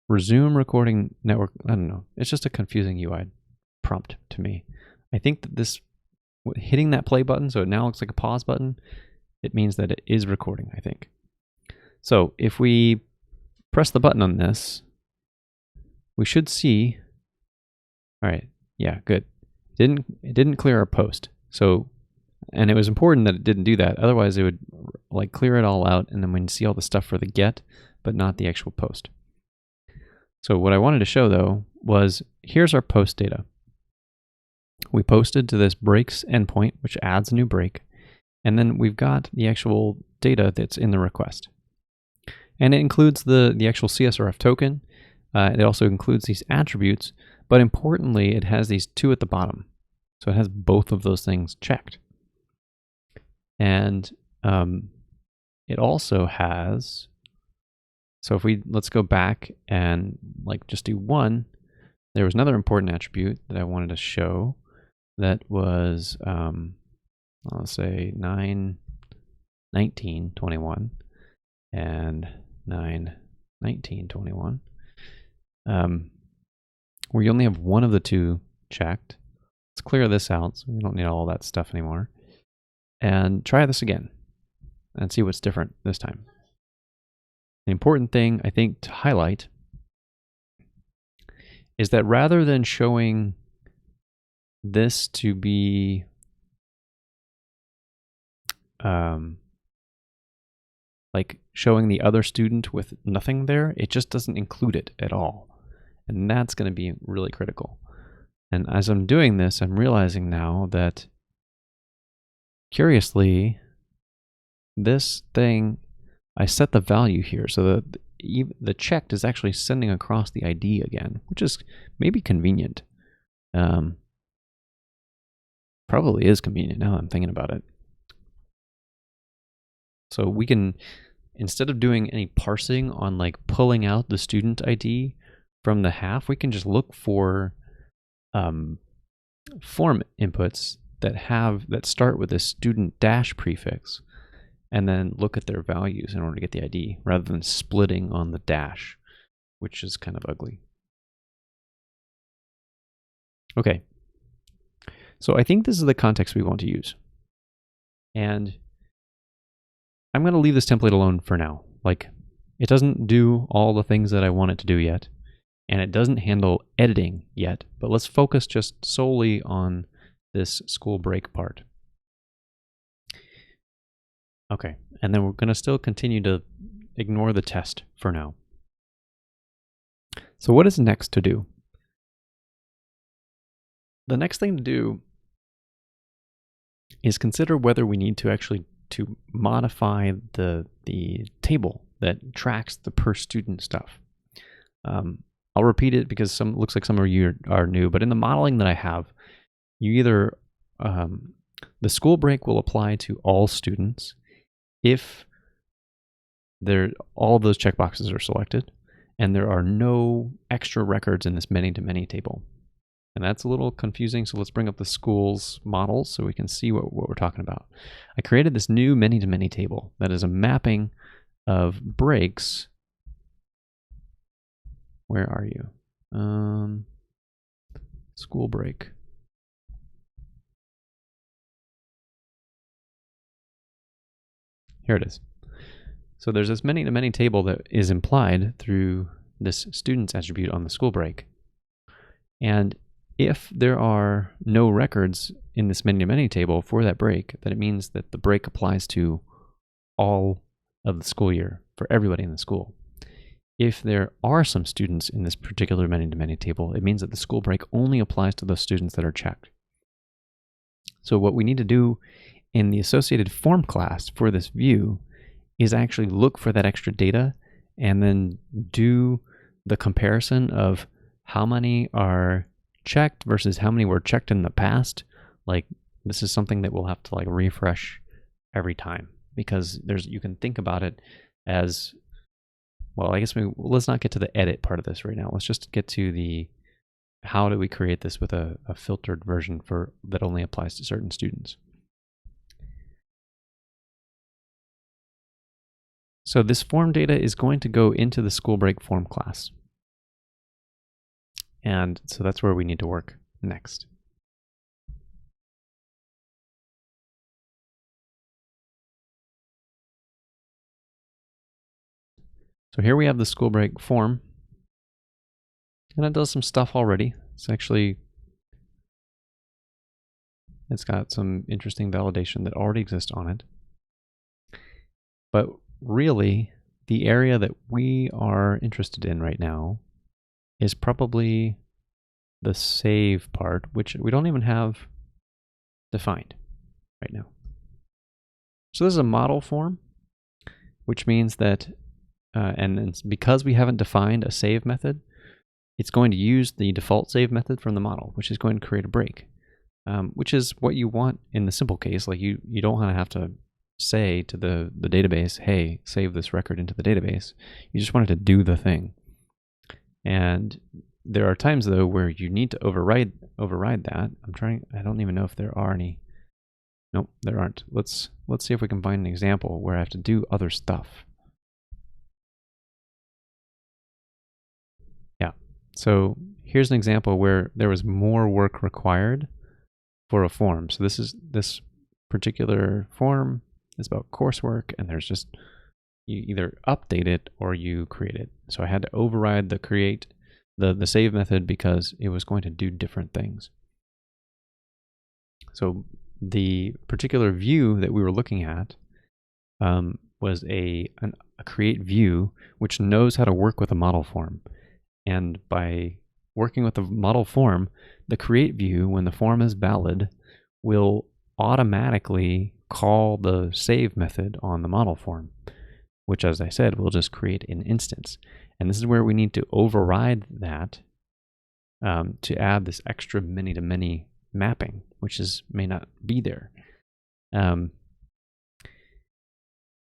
resume recording network. I don't know. It's just a confusing UI prompt to me. I think that this hitting that play button, so it now looks like a pause button, it means that it is recording, I think. So if we press the button on this, we should see, all right, yeah, good. It didn't clear our post. So, and it was important that it didn't do that. Otherwise it would like clear it all out and then we'd see all the stuff for the get, but not the actual post. So what I wanted to show though was here's our post data. We posted to this breaks endpoint, which adds a new break. And then we've got the actual data that's in the request. And it includes the actual CSRF token. It also includes these attributes, but importantly, it has these two at the bottom. So it has both of those things checked. And it also has, so if let's go back and like just do one, there was another important attribute that I wanted to show that was, I'll say 9/19/21 and 9/19/21. Where you only have one of the two checked. Let's clear this out so we don't need all that stuff anymore. And try this again and see what's different this time. The important thing I think to highlight is that rather than showing this to be like showing the other student with nothing there, it just doesn't include it at all. And that's going to be really critical. And as I'm doing this, I'm realizing now that curiously, this thing, I set the value here so that the checked is actually sending across the ID again, which is maybe convenient. Probably is convenient now that I'm thinking about it. So we can, instead of doing any parsing on like pulling out the student ID from the half, we can just look for form inputs that start with this student dash prefix and then look at their values in order to get the ID rather than splitting on the dash, which is kind of ugly. Okay. So I think this is the context we want to use. And I'm going to leave this template alone for now. Like, it doesn't do all the things that I want it to do yet, and it doesn't handle editing yet, but let's focus just solely on this school break part. Okay, and then we're going to still continue to ignore the test for now. So what is next to do? The next thing to do is consider whether we need to actually modify the table that tracks the per student stuff. I'll repeat it because looks like some of you are new, but in the modeling that I have, you either the school break will apply to all students if all those checkboxes are selected and there are no extra records in this many-to-many table. And that's a little confusing, so let's bring up the school's models so we can see what we're talking about. I created this new many-to-many table that is a mapping of breaks. Where are you? School break. Here it is. So there's this many-to-many table that is implied through this students attribute on the school break. And if there are no records in this many-to-many table for that break, then it means that the break applies to all of the school year for everybody in the school. If there are some students in this particular many-to-many table, it means that the school break only applies to those students that are checked. So what we need to do in the associated form class for this view is actually look for that extra data and then do the comparison of how many are checked versus how many were checked in the past. Like, this is something that we'll have to like refresh every time, because you can think about it as, well, I guess let's not get to the edit part of this right now. Let's just get to the how do we create this with a filtered version that only applies to certain students. So this form data is going to go into the school break form class. And so that's where we need to work next. So here we have the school break form, and it does some stuff already. It's got some interesting validation that already exists on it. But really, the area that we are interested in right now is probably the save part, which we don't even have defined right now. So this is a model form, which means that, and because we haven't defined a save method, it's going to use the default save method from the model, which is going to create a break, which is what you want in the simple case. Like you don't want to have to say to the database, hey, save this record into the database. You just want it to do the thing. And there are times though where you need to override that. I don't even know if there are any. Nope, there aren't. Let's see if we can find an example where I have to do other stuff. Yeah, so here's an example where there was more work required for a form. So this particular form is about coursework, and there's just, you either update it or you create it. So I had to override the save method because it was going to do different things. So the particular view that we were looking at was a create view, which knows how to work with a model form. And by working with the model form, the create view, when the form is valid, will automatically call the save method on the model form, which, as I said, will just create an instance. And this is where we need to override that to add this extra many-to-many mapping, which may not be there.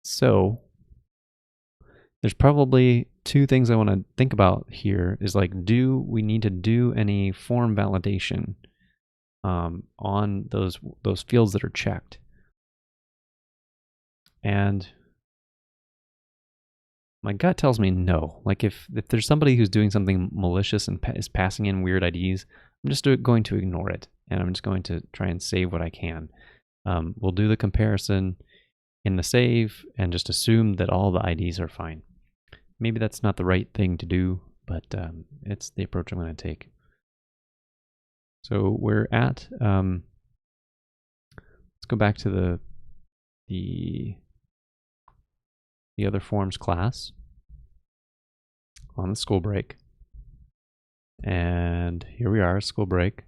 So there's probably two things I want to think about here is like, do we need to do any form validation on those fields that are checked? And my gut tells me no. Like if there's somebody who's doing something malicious and is passing in weird IDs, I'm just going to ignore it, and I'm just going to try and save what I can. We'll do the comparison in the save and just assume that all the IDs are fine. Maybe that's not the right thing to do, but it's the approach I'm going to take. So we're at, let's go back to the other forms class on the school break. And here we are, school break.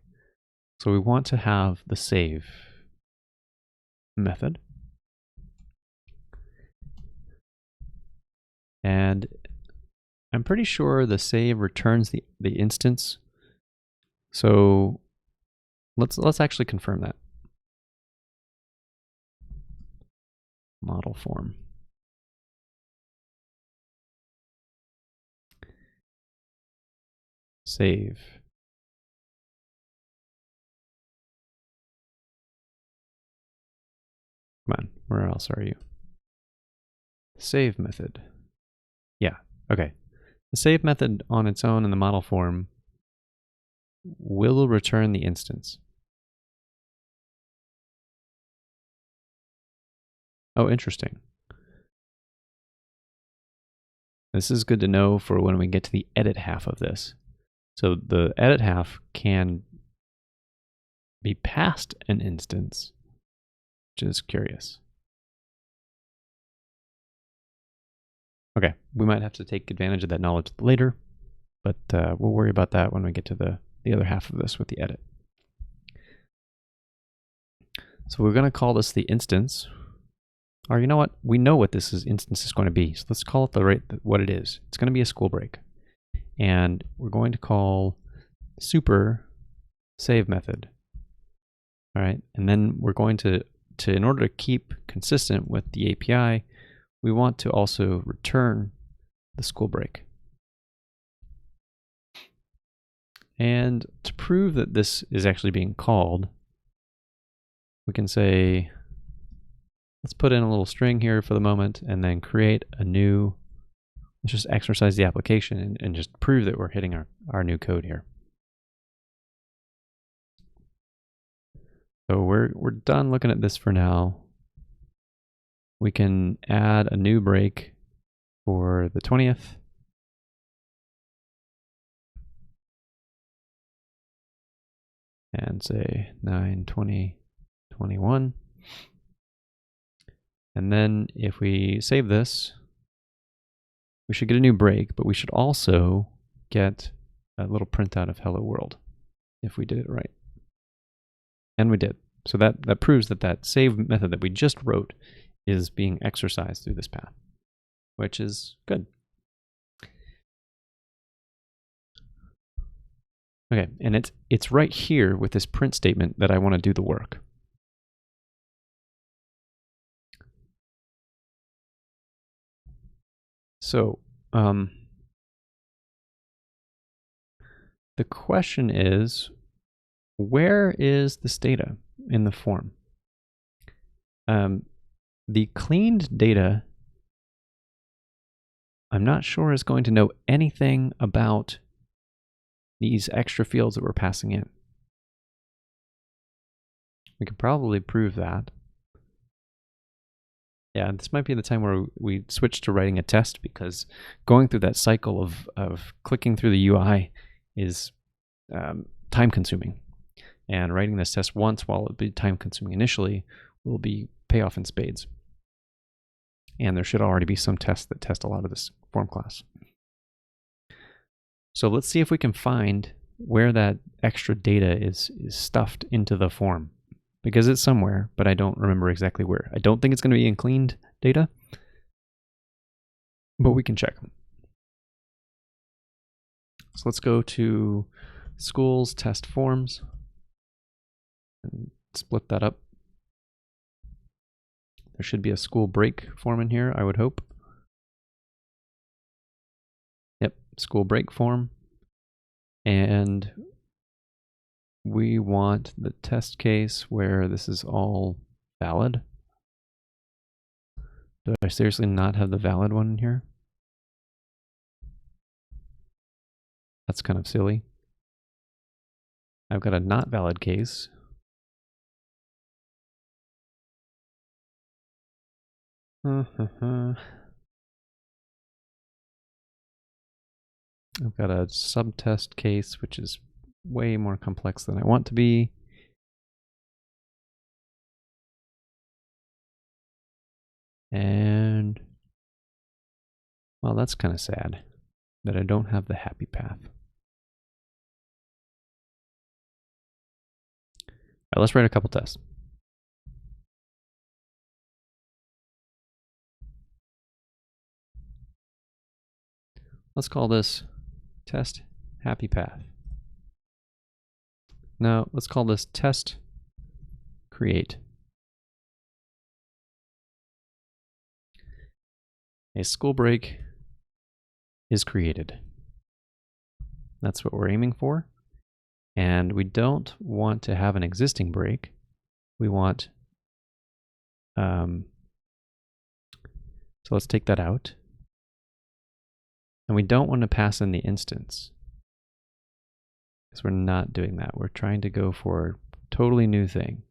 So we want to have the save method. And I'm pretty sure the save returns the instance. So let's actually confirm that. Model form. Save. Come on, where else are you? Save method. Yeah, okay. The save method on its own in the model form will return the instance. Oh, interesting. This is good to know for when we get to the edit half of this. So the edit half can be past an instance, which is curious. Okay, we might have to take advantage of that knowledge later, but we'll worry about that when we get to the other half of this with the edit. So we're going to call this the instance. Or you know what? We know what this instance is going to be. So let's call it what it is. It's going to be a school break. And we're going to call super save method. All right. And then we're going to in order to keep consistent with the API, we want to also return the school break. And to prove that this is actually being called, we can say, let's put in a little string here for the moment and then create a new, let's just exercise the application and just prove that we're hitting our new code here. So we're done looking at this for now. We can add a new break for the 20th. And say 9/20/21. And then if we save this, we should get a new break, but we should also get a little printout of hello world if we did it right. And we did. So that proves that save method that we just wrote is being exercised through this path, which is good. Okay, and it's right here with this print statement that I want to do the work. So the question is, where is this data in the form? The cleaned data, I'm not sure is going to know anything about these extra fields that we're passing in. We could probably prove that. Yeah, this might be the time where we switch to writing a test, because going through that cycle of clicking through the UI is time consuming. And writing this test once, while it'll be time consuming initially, will be payoff in spades. And there should already be some tests that test a lot of this form class. So let's see if we can find where that extra data is stuffed into the form, because it's somewhere, but I don't remember exactly where. I don't think it's going to be in cleaned data, but we can check. So let's go to schools test forms and split that up. There should be a school break form in here, I would hope. Yep, school break form. And we want the test case where this is all valid. Do I seriously not have the valid one in here? That's kind of silly. I've got a not valid case. I've got a subtest case, which is way more complex than I want to be. And, well, that's kind of sad that I don't have the happy path. All right, let's write a couple tests. Let's call this test happy path. Now let's call this test create. A school break is created. That's what we're aiming for. And we don't want to have an existing break. We want, so let's take that out. And we don't want to pass in the instance, because we're not doing that. We're trying to go for a totally new thing.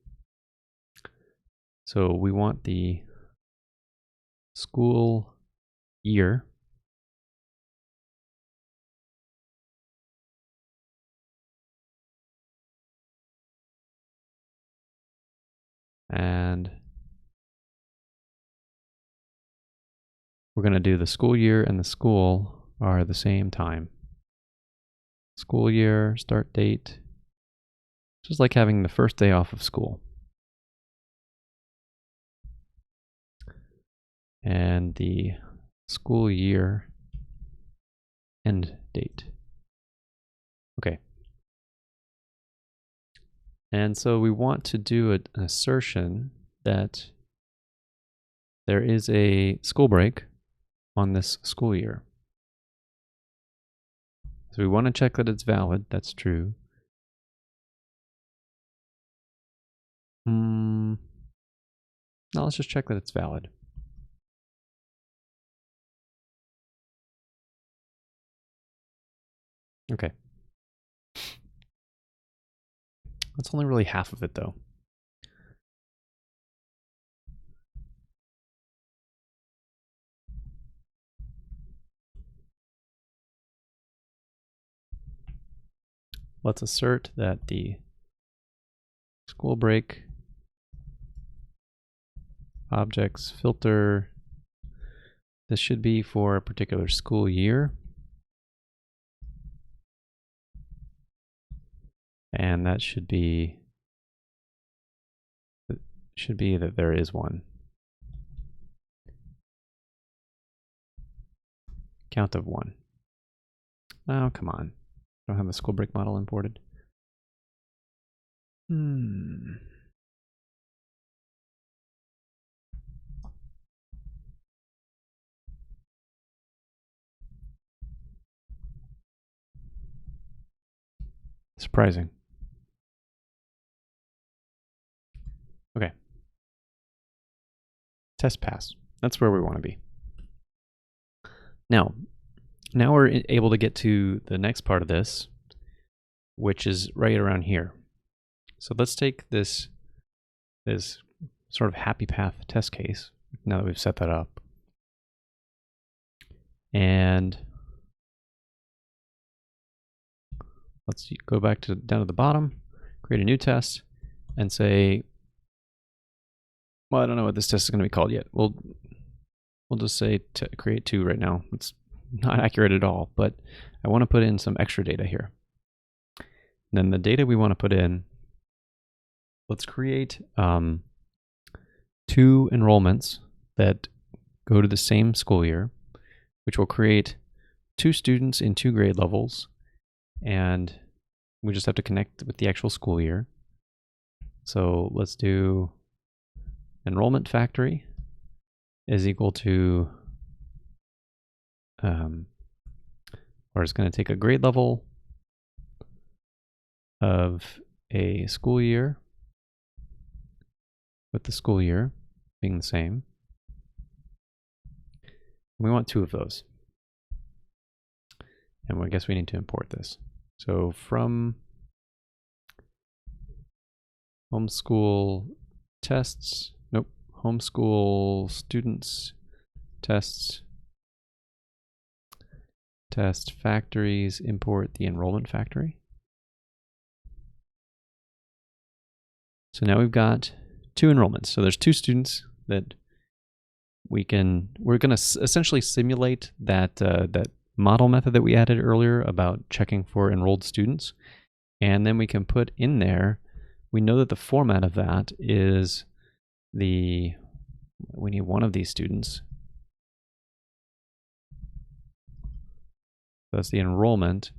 So we want the school year. And we're going to do the school year and the school are the same time. School year, start date, just like having the first day off of school. And the school year end date. Okay. And so we want to do an assertion that there is a school break on this school year. So we want to check that it's valid. That's true. Now let's just check that it's valid. Okay. That's only really half of it though. Let's assert that the school break objects filter, this should be for a particular school year. And that should be that there is one. Count of 1. Oh, come on. I don't have the school break model imported. Surprising. Okay. Test pass. That's where we want to be. Now we're able to get to the next part of this, which is right around here. So let's take this sort of happy path test case, now that we've set that up. And let's go back down to the bottom, create a new test, and say, well, I don't know what this test is going to be called yet. We'll just say to create 2 right now. It's not accurate at all, but I want to put in some extra data here. And then the data we want to put in, let's create 2 enrollments that go to the same school year, which will create 2 students in 2 grade levels, and we just have to connect with the actual school year. So let's do enrollment factory is equal to, or it's going to take a grade level of a school year with the school year being the same. We want 2 of those. And I guess we need to import this. So from homeschool tests, homeschool students tests, test factories, import the enrollment factory. So now we've got 2 enrollments. So there's 2 students that we're going to essentially simulate that that model method that we added earlier about checking for enrolled students. And then we can put in there, we know that the format of that is we need one of these students. That's the enrollment.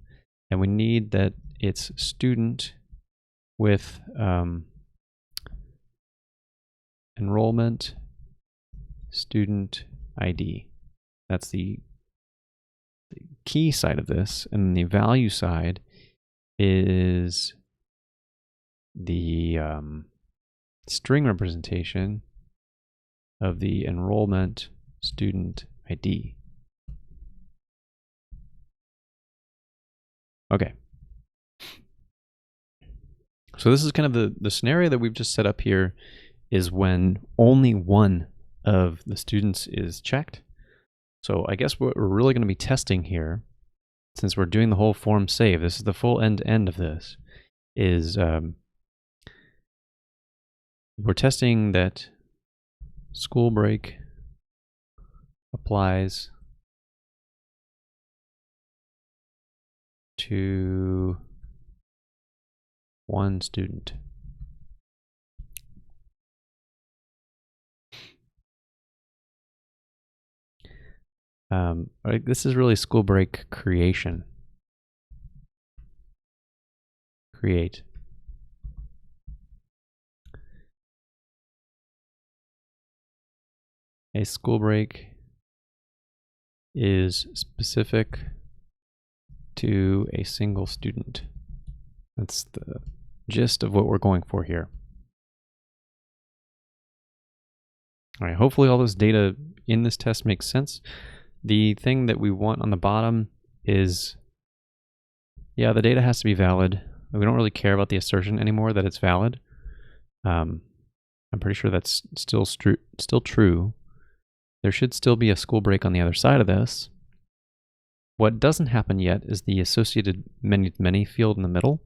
And we need that it's student with enrollment student ID. That's the key side of this. And the value side is the string representation of the enrollment student ID. Okay. So this is kind of the scenario that we've just set up here, is when only one of the students is checked. So I guess what we're really going to be testing here, since we're doing the whole form save, this is the full end-to-end of this, is we're testing that school break applies to one student. This is really school break creation. Create. A school break is specific to a single student. That's the gist of what we're going for here. All right, hopefully all this data in this test makes sense. The thing that we want on the bottom is, yeah, the data has to be valid. We don't really care about the assertion anymore that it's valid. I'm pretty sure that's still true. There should still be a school break on the other side of this. What doesn't happen yet is the associated many field in the middle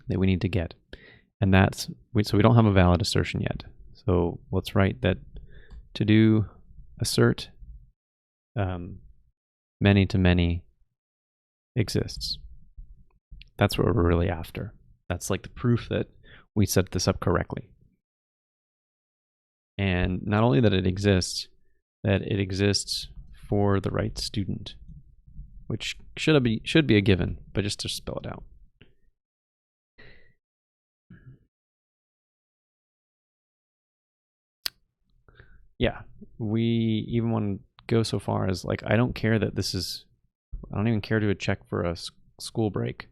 that we need to get. And that's, so we don't have a valid assertion yet. So let's write that to do assert many to many exists. That's what we're really after. That's like the proof that we set this up correctly. And not only that it exists for the right student, which should be a given, but just to spell it out. Yeah, we even want to go so far as like, I don't care that this is, I don't even care to check for a school break.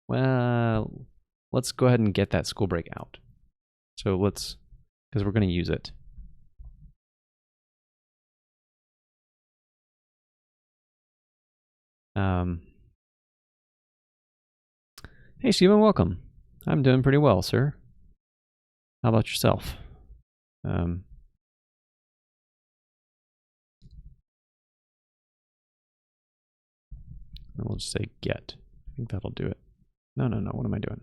Well, let's go ahead and get that school break out. So let's, because we're going to use it. Hey, Stephen, welcome. I'm doing pretty well, sir. How about yourself? We'll just say get. I think that'll do it. No, what am I doing?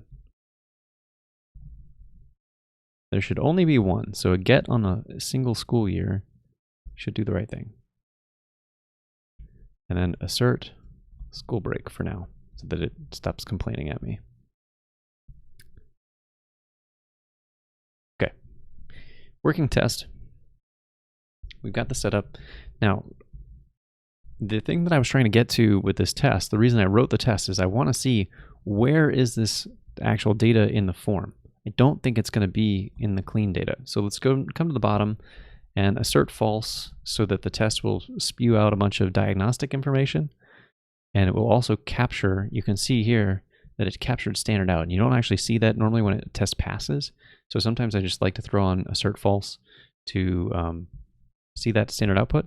There should only be one, so a get on a single school year should do the right thing. And then assert school break for now, so that it stops complaining at me. Okay, working test. We've got the setup. Now, the thing that I was trying to get to with this test, the reason I wrote the test is I want to see where is this actual data in the form. I don't think it's going to be in the clean data. So let's come to the bottom and assert false so that the test will spew out a bunch of diagnostic information. And it will also capture, you can see here that it captured standard out. And you don't actually see that normally when a test passes. So sometimes I just like to throw on assert false to see that standard output.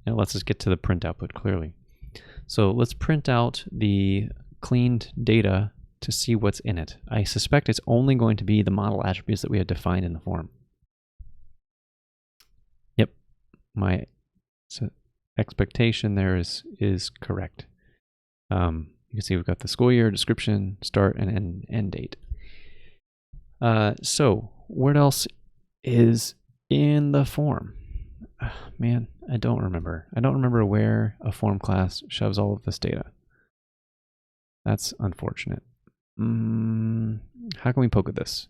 And it lets us get to the print output clearly. So let's print out the cleaned data to see what's in it. I suspect it's only going to be the model attributes that we had defined in the form. Yep, my expectation there is correct. You can see we've got the school year, description, start, and end date. So what else is in the form? Man, I don't remember. I don't remember where a form class shoves all of this data. That's unfortunate. How can we poke at this?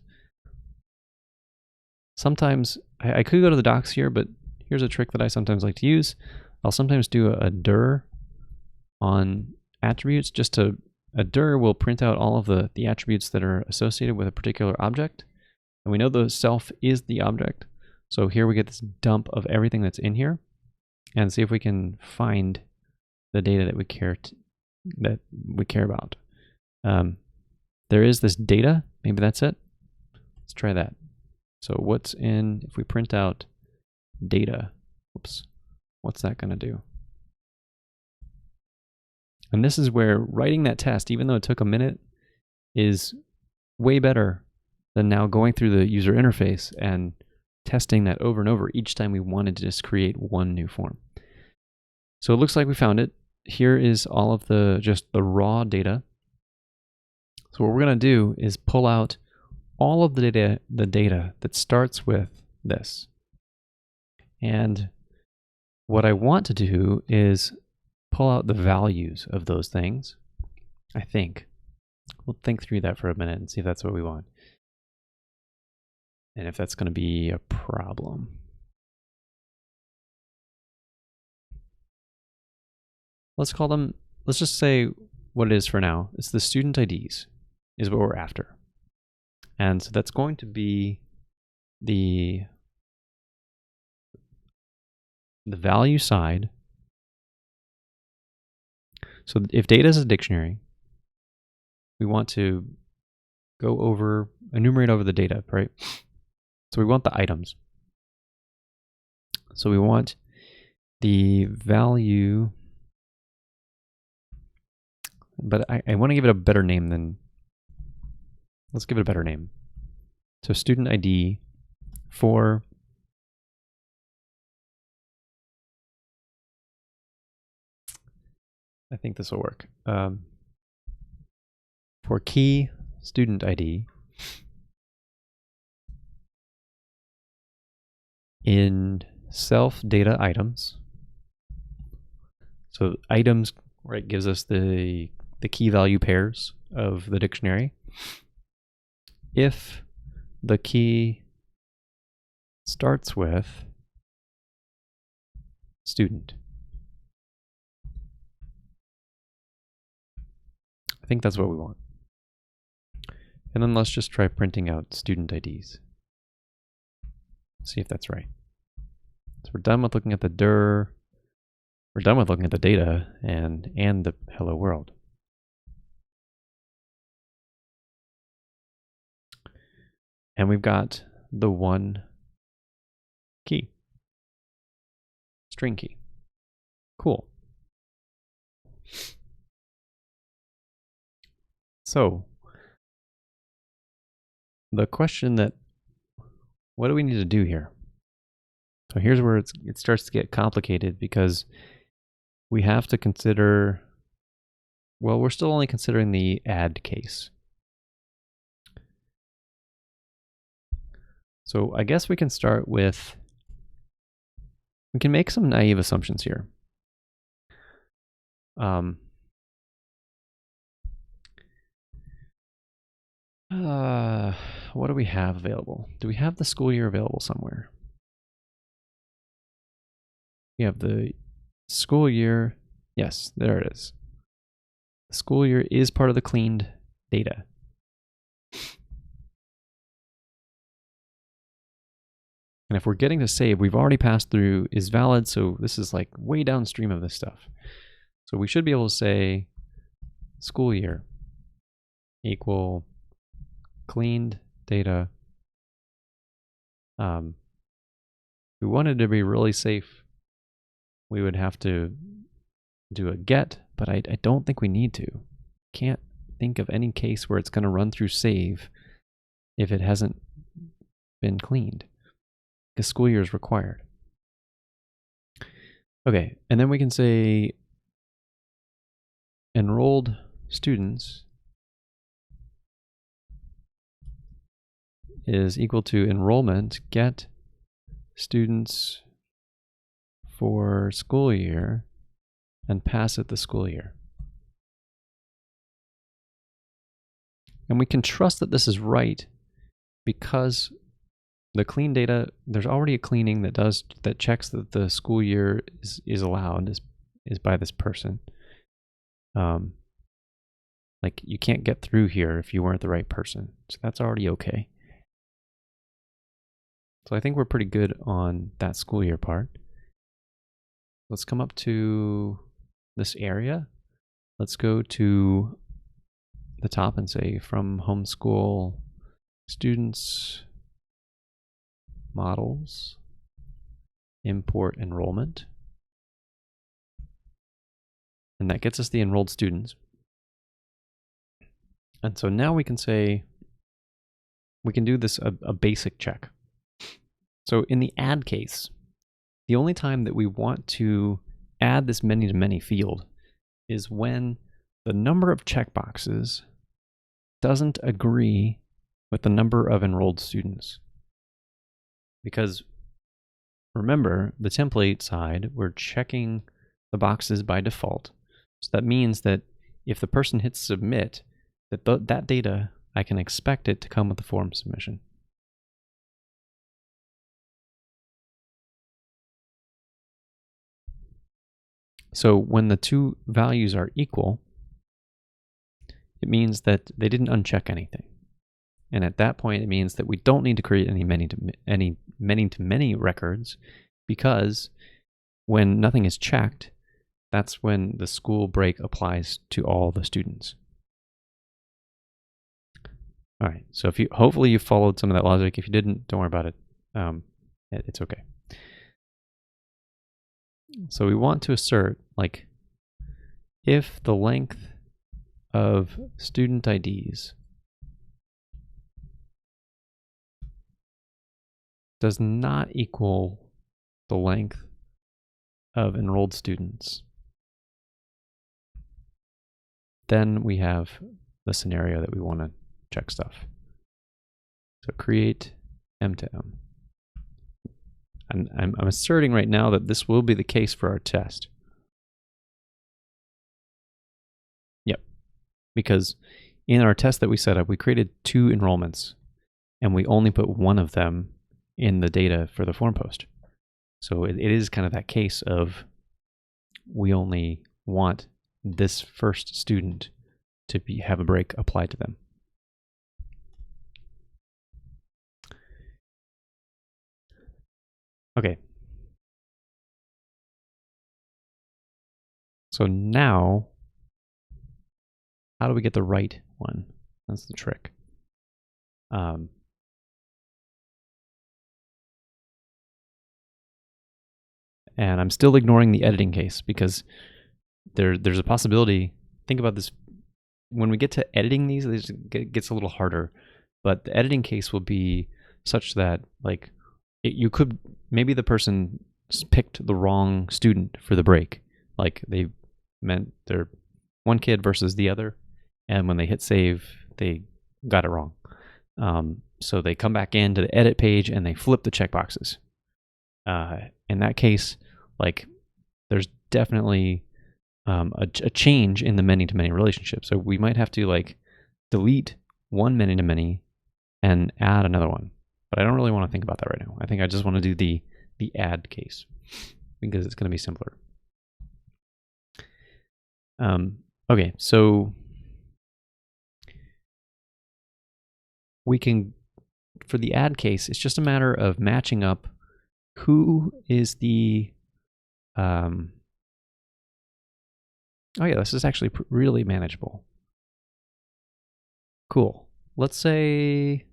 Sometimes, I could go to the docs here, but here's a trick that I sometimes like to use. I'll sometimes do a dir on attributes. A dir will print out all of the attributes that are associated with a particular object. And we know the self is the object. So here we get this dump of everything that's in here, and see if we can find the data that we care about. There is this data. Maybe that's it. Let's try that. So what's in, if we print out data, whoops, what's that going to do? And this is where writing that test, even though it took a minute, is way better than now going through the user interface and testing that over and over each time we wanted to just create one new form. So it looks like we found it. Here is all of just the raw data. So what we're going to do is pull out all of the data that starts with this. And What I want to do is pull out the values of those things, I think. We'll think through that for a minute and see if that's what we want. And if that's going to be a problem. Let's call them, let's just say what it is for now. It's the student IDs is what we're after. And so that's going to be the value side. So if data is a dictionary, we want to enumerate over the data, right? So we want the items. So we want the value, but I want to give it a better name than, let's give it a better name. So student ID for I think this will work. For key student ID in self data items. So items, right, gives us the key value pairs of the dictionary. If the key starts with student. I think that's what we want. And then let's just try printing out student IDs. See if that's right. So we're done with looking at the dir. We're done with looking at the data and the hello world. And we've got the one key, string key. Cool. So the question what do we need to do here? So here's where it starts to get complicated, because we have to consider, well, we're still only considering the add case. So I guess we can start with, we can make some naive assumptions here. What do we have available? Do we have the school year available somewhere? We have the school year. Yes, there it is. The school year is part of the cleaned data. And if we're getting to save, we've already passed through is valid, so this is like way downstream of this stuff. So we should be able to say school year equal cleaned data. If we wanted to be really safe, we would have to do a get, but I don't think we need to. Can't think of any case where it's going to run through save if it hasn't been cleaned, because school year is required. Okay, and then we can say enrolled students is equal to enrollment get students for school year and pass it the school year. And we can trust that this is right because the clean data, there's already a cleaning that checks that the school year is allowed, is by this person. Like you can't get through here if you weren't the right person. So that's already okay. So I think we're pretty good on that school year part. Let's come up to this area. Let's go to the top and say from homeschool students models import enrollment. And that gets us the enrolled students. And so now we can say, we can do this a basic check. So in the add case, the only time that we want to add this many to many field is when the number of checkboxes doesn't agree with the number of enrolled students. Because remember, the template side, we're checking the boxes by default. So that means that if the person hits submit, that data, I can expect it to come with the form submission. So when the two values are equal, it means that they didn't uncheck anything. And at that point, it means that we don't need to create any many-to-many records, because when nothing is checked, that's when the school break applies to all the students. All right, so hopefully you followed some of that logic. If you didn't, don't worry about it. It's okay. So we want to assert, like, if the length of student IDs does not equal the length of enrolled students, then we have the scenario that we want to check stuff. So create M to M. And I'm asserting right now that this will be the case for our test. Yep, because in our test that we set up, we created 2 enrollments, and we only put one of them in the data for the form post. So it is kind of that case of we only want this first student to have a break applied to them. Okay. So now, how do we get the right one? That's the trick. And I'm still ignoring the editing case, because there's a possibility. Think about this. When we get to editing these, it gets a little harder. But the editing case will be such that, like, you could, maybe the person picked the wrong student for the break. Like, they meant they're one kid versus the other, and when they hit save, they got it wrong. So they come back into the edit page and they flip the checkboxes. In that case, like, there's definitely a change in the many-to-many relationship. So we might have to, like, delete one many-to-many and add another one. But I don't really want to think about that right now. I think I just want to do the add case, because it's going to be simpler. Okay, so we can, for the add case, it's just a matter of matching up who is the, oh yeah, this is actually really manageable. Cool. Let's say,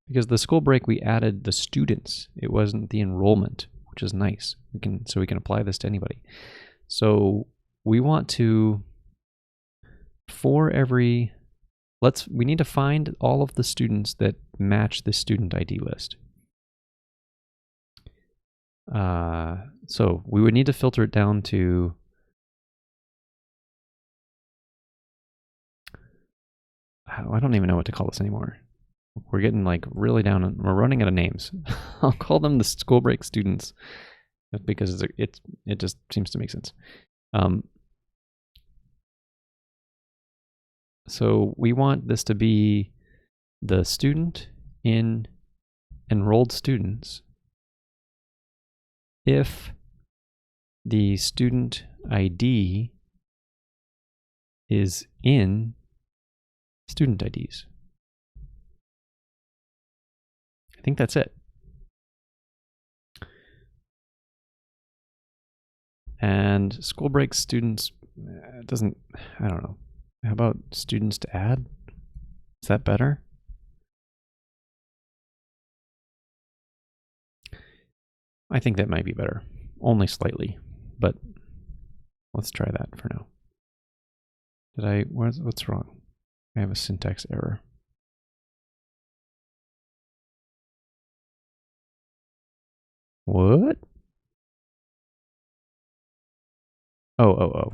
because the school break, we added the students. It wasn't the enrollment, which is nice. So we can apply this to anybody. So we want to, for every, we need to find all of the students that match the student ID list. So we would need to filter it down to, I don't even know what to call this anymore. We're getting, like, really down, we're running out of names. I'll call them the school break students, because it just seems to make sense. So we want this to be the student in enrolled students if the student ID is in student IDs. I think that's it. And school break students, I don't know. How about students to add? Is that better? I think that might be better, only slightly, but let's try that for now. What's wrong? I have a syntax error. What? Oh.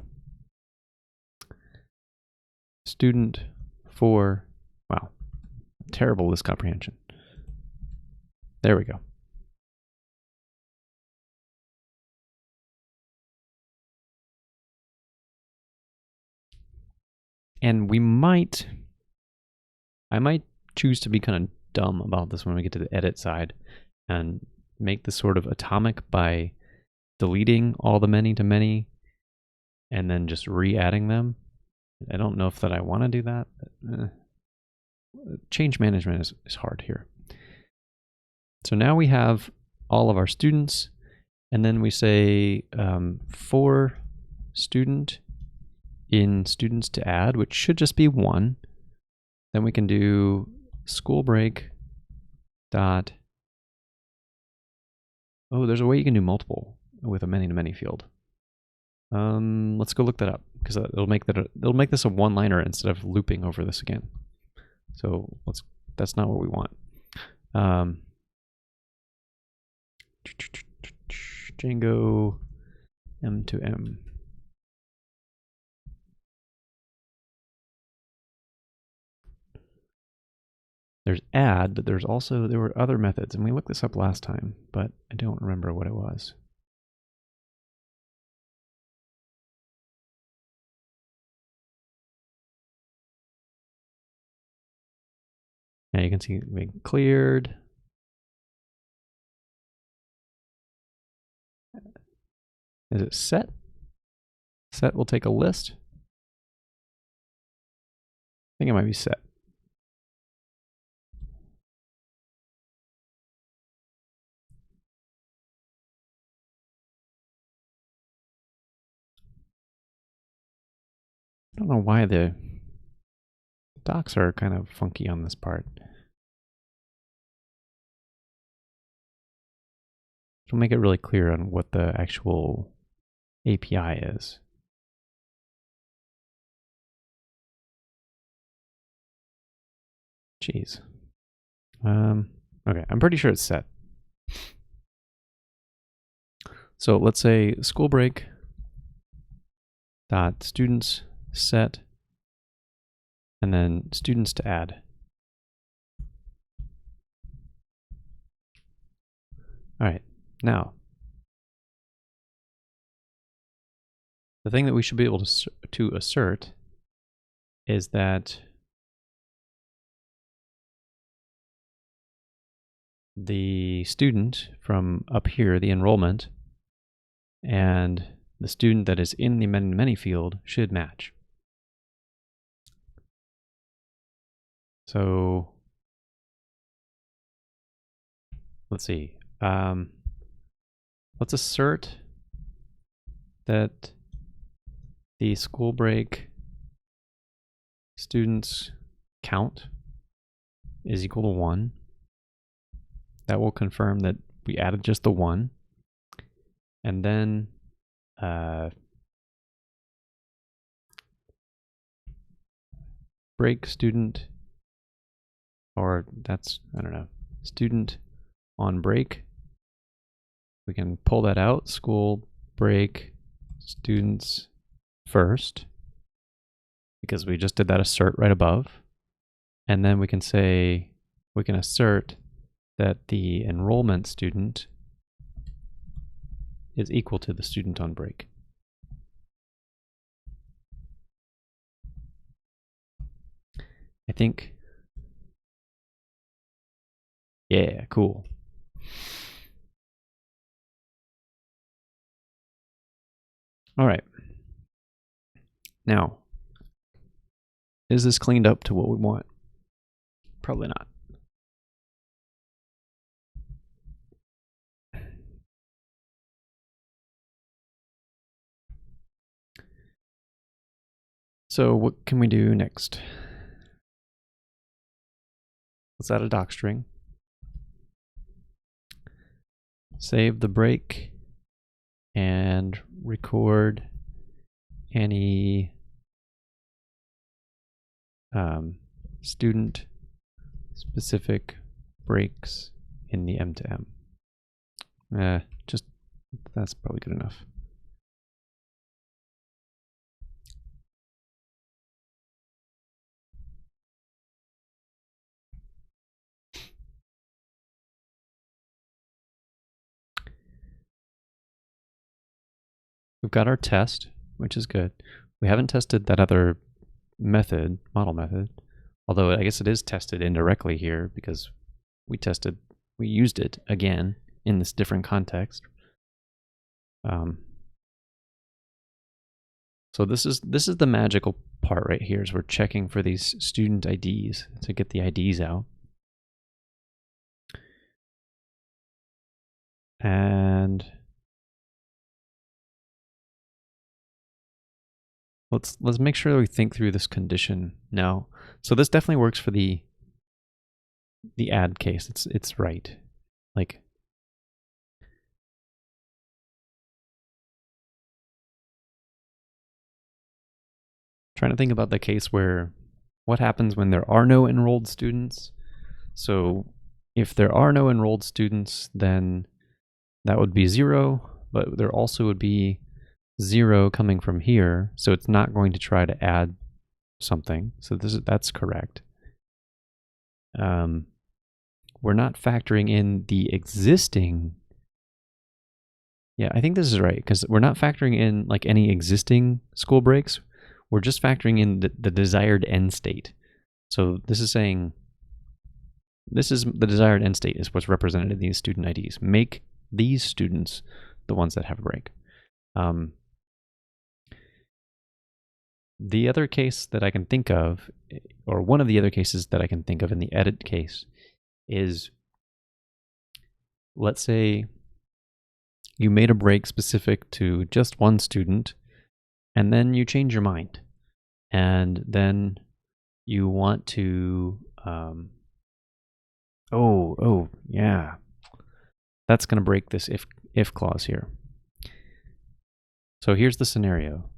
Student for, wow, terrible miscomprehension. There we go. And I might choose to be kind of dumb about this when we get to the edit side and make this sort of atomic by deleting all the many to many and then just re-adding them. I don't know if that I want to do that. But, change management is hard here. So now we have all of our students, and then we say for student in students to add, which should just be one. Then we can do school break dot. Oh, there's a way you can do multiple with a many to many field. Let's go look that up because it'll make this a one-liner instead of looping over this again. So that's not what we want. Django M to M. There's add, but there were other methods, and we looked this up last time, but I don't remember what it was. Now you can see we cleared. Is it set? Set will take a list. I think it might be set. I don't know why the docs are kind of funky on this part. It'll make it really clear on what the actual API is. Jeez. Okay, I'm pretty sure it's set. So let's say school break dot students set and then students to add. All right, now the thing that we should be able to assert is that the student from up here, the enrollment, and the student that is in the many field should match. So let's see. Let's assert that the school break students count is equal to 1. That will confirm that we added just the 1. And then break student, or that's, I don't know, student on break. We can pull that out, school break students first, because we just did that assert right above. And then we can say, we can assert that the enrollment student is equal to the student on break. I think, yeah, cool. All right. Now, is this cleaned up to what we want? Probably not. So what can we do next? Let's add a doc string. Save the break and record any student specific breaks in the M to M. Just that's probably good enough. we've got our test, which is good. We haven't tested that other method, model method, although I guess it is tested indirectly here because we used it again in this different context. So this is the magical part right here, is we're checking for these student IDs to get the IDs out. And let's make sure that we think through this condition now. So this definitely works for the add case. It's right. Like, trying to think about the case where what happens when there are no enrolled students. So if there are no enrolled students, then that would be 0, but there also would be 0 coming from here, so it's not going to try to add something. So that's correct. We're not factoring in the existing. Yeah, I think this is right, because we're not factoring in like any existing school breaks. We're just factoring in the desired end state. So this is saying, this is the desired end state is what's represented in these student IDs. Make these students the ones that have a break. The other case that I can think of, or one of the other cases that I can think of in the edit case, is, let's say you made a break specific to just one student, and then you change your mind, and then you want to, oh yeah, that's going to break this if clause here. So here's the scenario.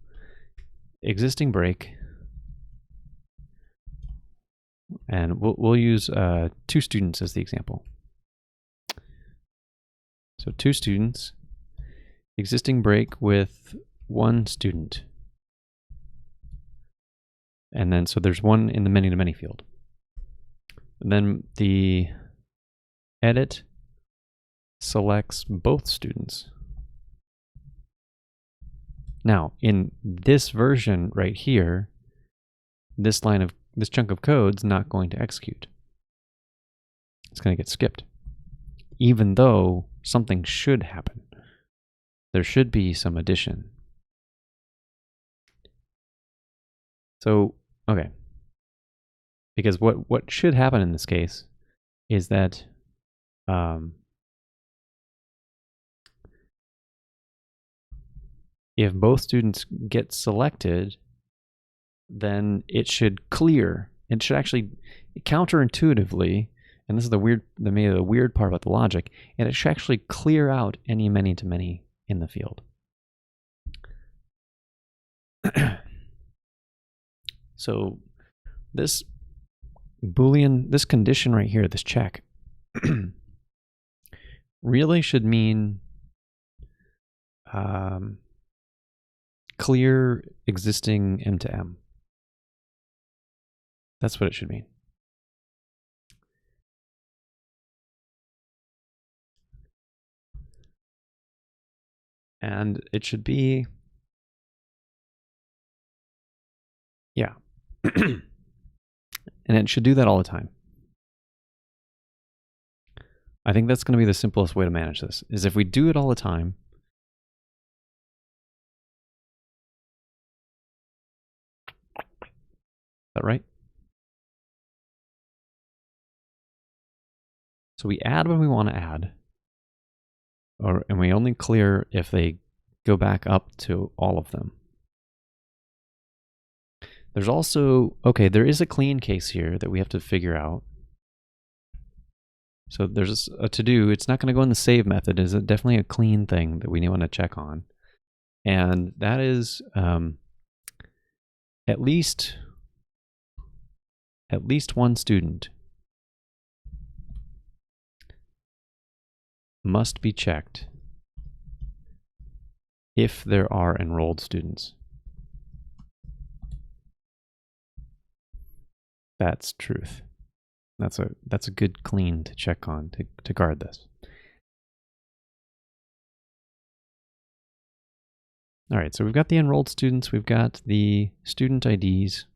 Existing break, and we'll use 2 students as the example. So 2 students, existing break with 1 student. And then, so there's 1 in the many-to-many field. And then the edit selects both students. Now, in this version right here, this chunk of code's not going to execute. It's going to get skipped, even though something should happen. There should be some addition. So, okay. Because what should happen in this case is that if both students get selected, then it should clear. It should actually, counterintuitively, and this is the weird part about the logic, and it should actually clear out any many-to-many in the field. So this Boolean, this condition right here, this check, really should mean clear existing M2M. That's what it should mean. And it should be, yeah. And it should do that all the time. I think that's going to be the simplest way to manage this, is if we do it all the time, is that right? So we add when we want to add, and we only clear if they go back up to all of them. There's also, okay, there is a clean case here that we have to figure out. So there's a to-do. It's not going to go in the save method. It's definitely a clean thing that we want to check on. And that is at least 1 student must be checked if there are enrolled students. That's truth. That's a good clean to check on to guard this. All right, so we've got the enrolled students, we've got the student IDs.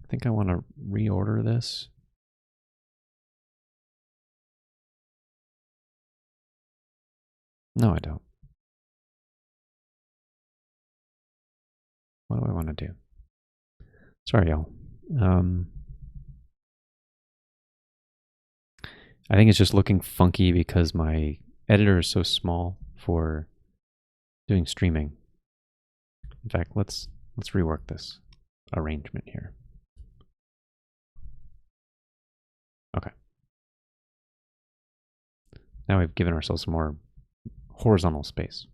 I think I want to reorder this. No, I don't. What do I want to do? Sorry, y'all. I think it's just looking funky because my editor is so small for doing streaming. In fact, let's rework this arrangement here. Okay. Now we've given ourselves some more horizontal space.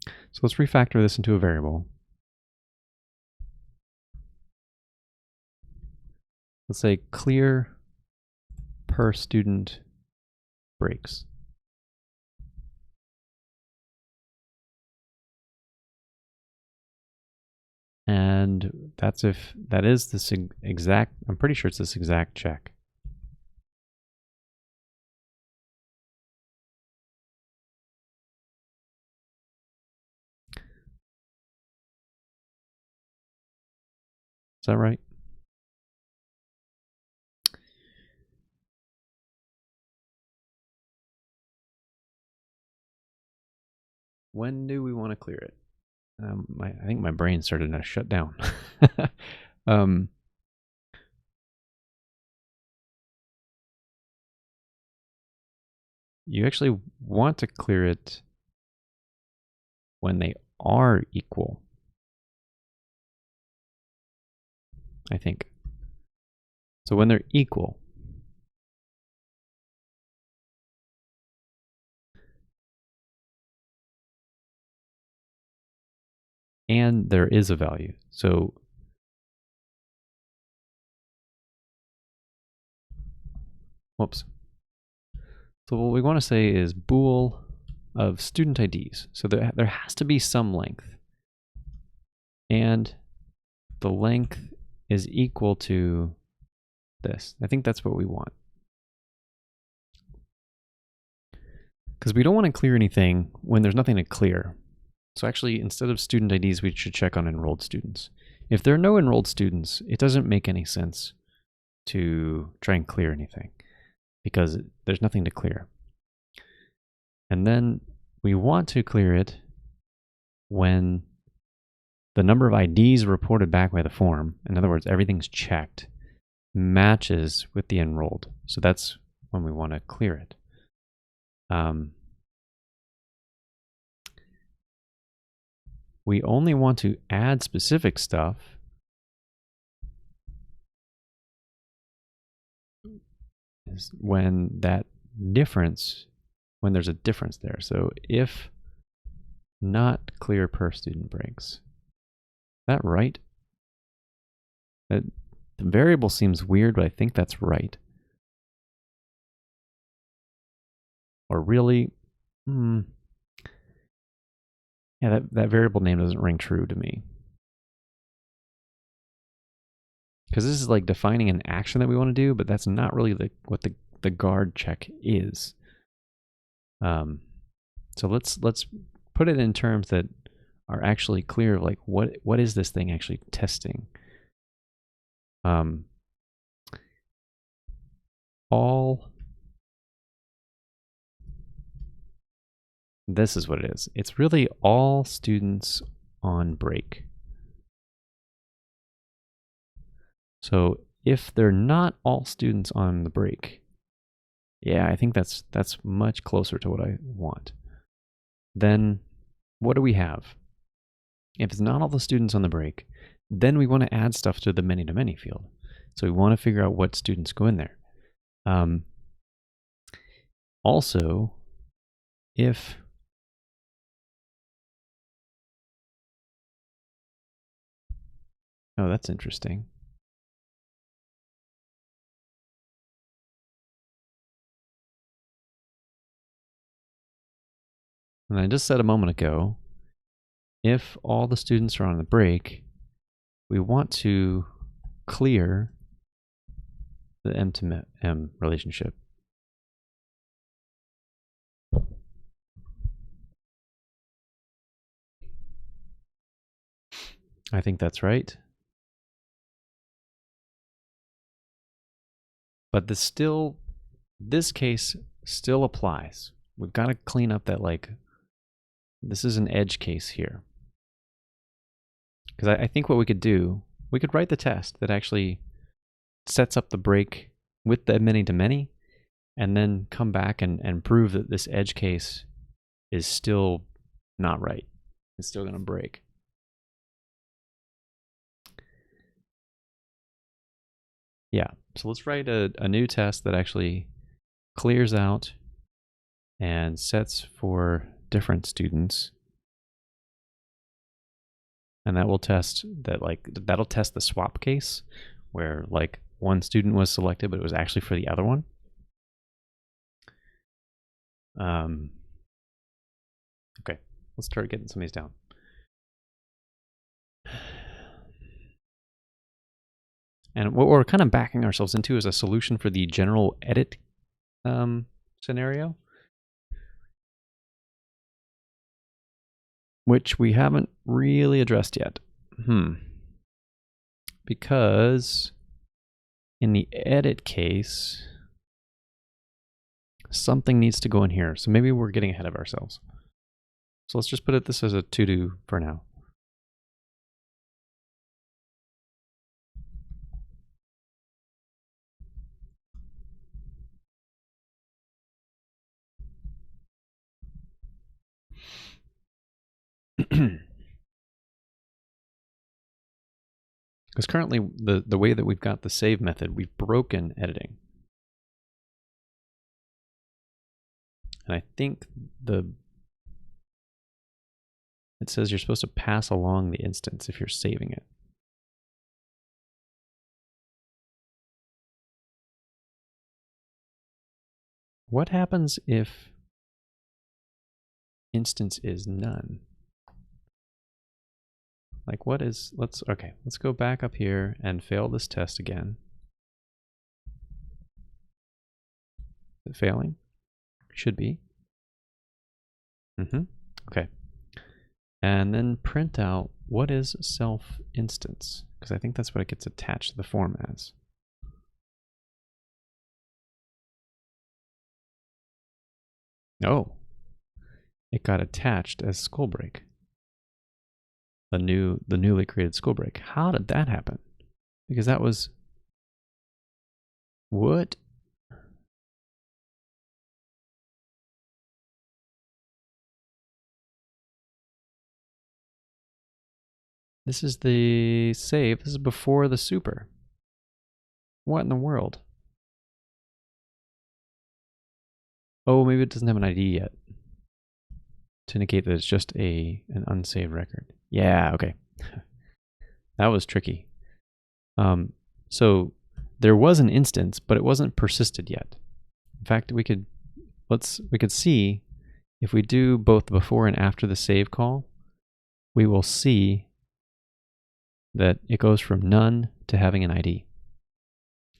So let's refactor this into a variable. Let's say clear per student breaks. And that's if that is this exact, I'm pretty sure it's this exact check. Is that right? When do we want to clear it? I think my brain started to shut down. You actually want to clear it when they are equal, I think. So when they're equal, and there is a value. So whoops. So what we want to say is bool of student IDs. So there has to be some length. And the length is equal to this. I think that's what we want. Because we don't want to clear anything when there's nothing to clear. So actually, instead of student IDs, we should check on enrolled students. If there are no enrolled students, it doesn't make any sense to try and clear anything because there's nothing to clear. And then we want to clear it when the number of IDs reported back by the form, in other words, everything's checked, matches with the enrolled. So that's when we want to clear it. We only want to add specific stuff when that difference, when there's a difference there. So if not clear per student breaks. Is that right? The variable seems weird, but I think that's right. Or really, yeah, that variable name doesn't ring true to me. Because this is like defining an action that we want to do, but that's not really what the guard check is. So let's put it in terms that are actually clear of like what is this thing actually testing? This is what it is. It's really all students on break. So if they're not all students on the break, yeah, I think that's much closer to what I want. Then what do we have? If it's not all the students on the break, then we want to add stuff to the many-to-many field. So we want to figure out what students go in there. Also, if oh, that's interesting. And I just said a moment ago, if all the students are on the break, we want to clear the M to M relationship. I think that's right. But this case still applies. We've got to clean up that, like, this is an edge case here. Because I think what we could do, we could write the test that actually sets up the break with the many to many, and then come back and prove that this edge case is still not right. It's still going to break. Yeah, so let's write a new test that actually clears out and sets for different students. And that will test that, like, that'll test the swap case where, like, one student was selected, but it was actually for the other one. Okay, let's start getting some of these down. And what we're kind of backing ourselves into is a solution for the general edit scenario, which we haven't really addressed yet. Because in the edit case, something needs to go in here. So maybe we're getting ahead of ourselves. So let's just put this as a to-do for now. Because currently, the way that we've got the save method, we've broken editing. And I think it says you're supposed to pass along the instance if you're saving it. What happens if instance is none? Like, what is, let's go back up here and fail this test again. Is it failing? Should be. Okay. And then print out what is self instance, because I think that's what it gets attached to the form as. Oh, it got attached as school break. The newly created school break. How did that happen? Because that was what? This is the save. This is before the super. What in the world? Oh, maybe it doesn't have an ID yet to indicate that it's just an unsaved record. Yeah, okay. That was tricky. So there was an instance, but it wasn't persisted yet. In fact, we could see if we do both before and after the save call, we will see that it goes from none to having an ID.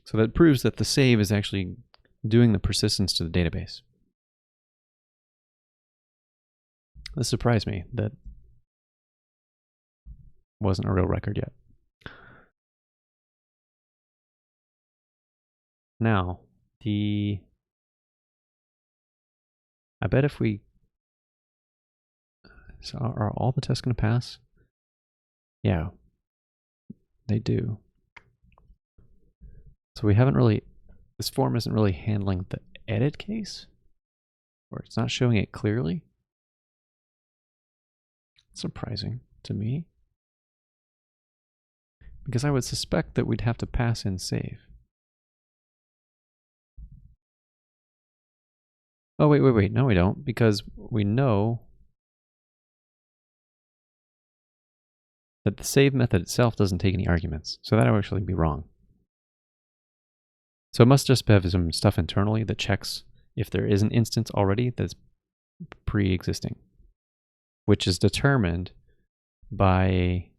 So that proves that the save is actually doing the persistence to the database. This surprised me that wasn't a real record yet. Now, I bet if we, so are all the tests going to pass? Yeah, they do. So we haven't really, this form isn't really handling the edit case, or it's not showing it clearly. Surprising to me, because I would suspect that we'd have to pass in save. Oh, wait. No, we don't, because we know that the save method itself doesn't take any arguments. So that would actually be wrong. So it must just have some stuff internally that checks if there is an instance already that's pre-existing, which is determined by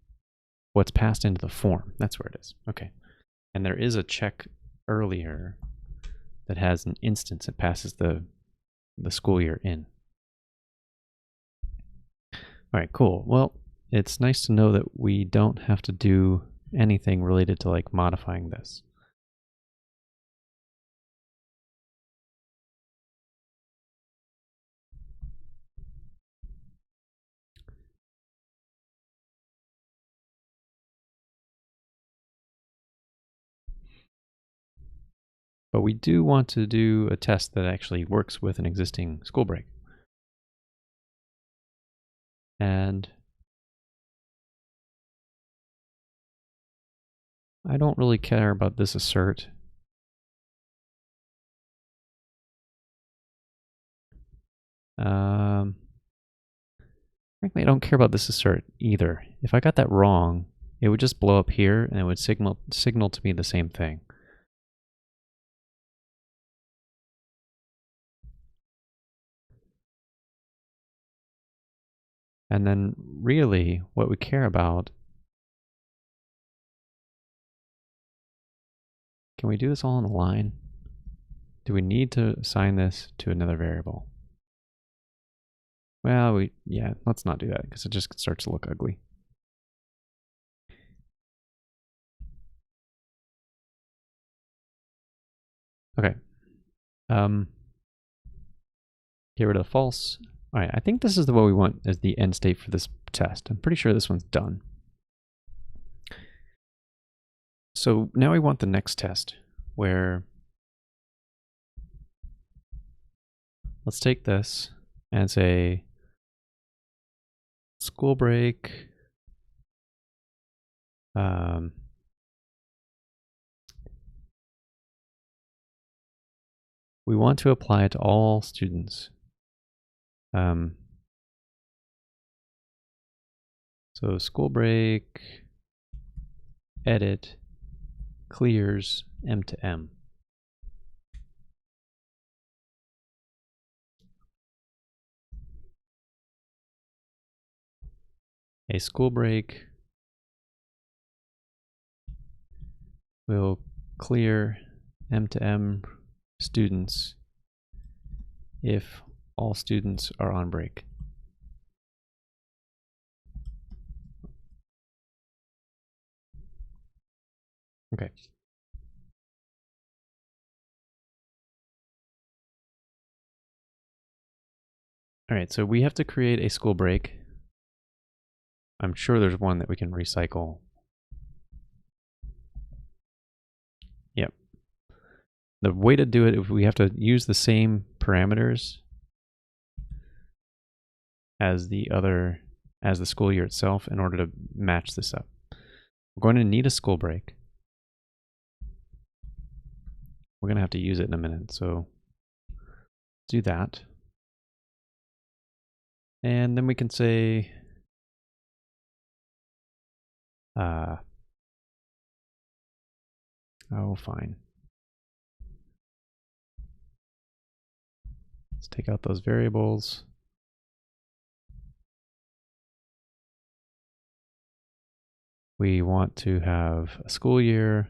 what's passed into the form. That's where it is. Okay. And there is a check earlier that has an instance that passes the school year in. All right, cool. Well, it's nice to know that we don't have to do anything related to like modifying this. But we do want to do a test that actually works with an existing school break. And I don't really care about this assert. Frankly, I don't care about this assert either. If I got that wrong, it would just blow up here and it would signal to me the same thing. And then really what we care about, can we do this all in a line? Do we need to assign this to another variable? Well, yeah, let's not do that because it just starts to look ugly. Okay. Get rid of the false. All right, I think this is what we want as the end state for this test. I'm pretty sure this one's done. So now we want the next test where, let's take this and say school break. We want to apply it to all students. So school break, edit, clears M to M. A school break will clear M to M students if all students are on break. Okay. All right, so we have to create a school break. I'm sure there's one that we can recycle. Yep. The way to do it, if we have to use the same parameters as the school year itself in order to match this up. We're going to need a school break. We're going to have to use it in a minute, so do that. And then we can say, oh, fine. Let's take out those variables. We want to have a school year.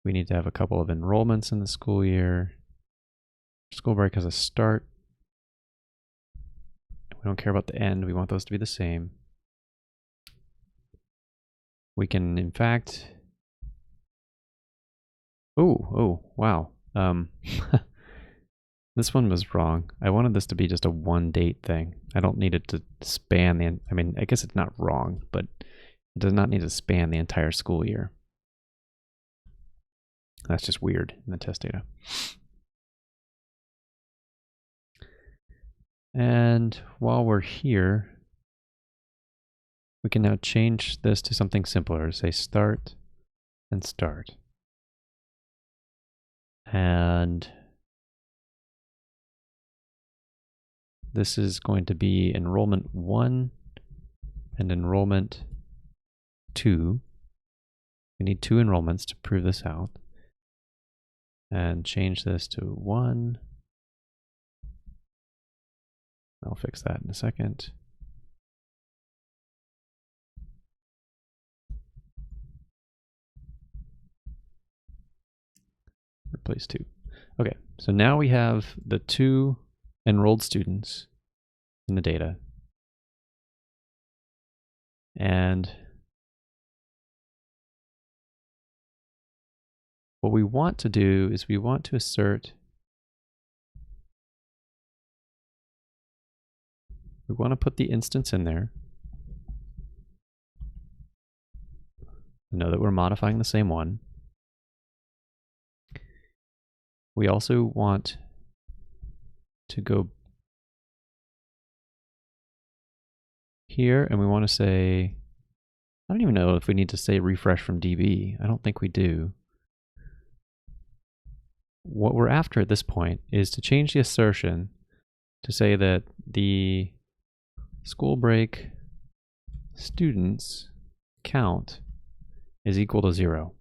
We need to have a couple of enrollments in the school year. School break has a start. We don't care about the end. We want those to be the same. We can, in fact, oh, wow. This one was wrong. I wanted this to be just a one date thing. I don't need it to span the, I mean, I guess it's not wrong, but it does not need to span the entire school year. That's just weird in the test data. And while we're here, we can now change this to something simpler. Say start and start. And this is going to be enrollment 1 and enrollment 2. We need 2 enrollments to prove this out. And change this to 1. I'll fix that in a second. replace 2. Okay, so now we have the 2 enrolled students in the data. And what we want to do is we want to assert, we want to put the instance in there. Know that we're modifying the same one. We also want to go here and we want to say, I don't even know if we need to say refresh from DB. I don't think we do. What we're after at this point is to change the assertion to say that the school break students count is equal to 0.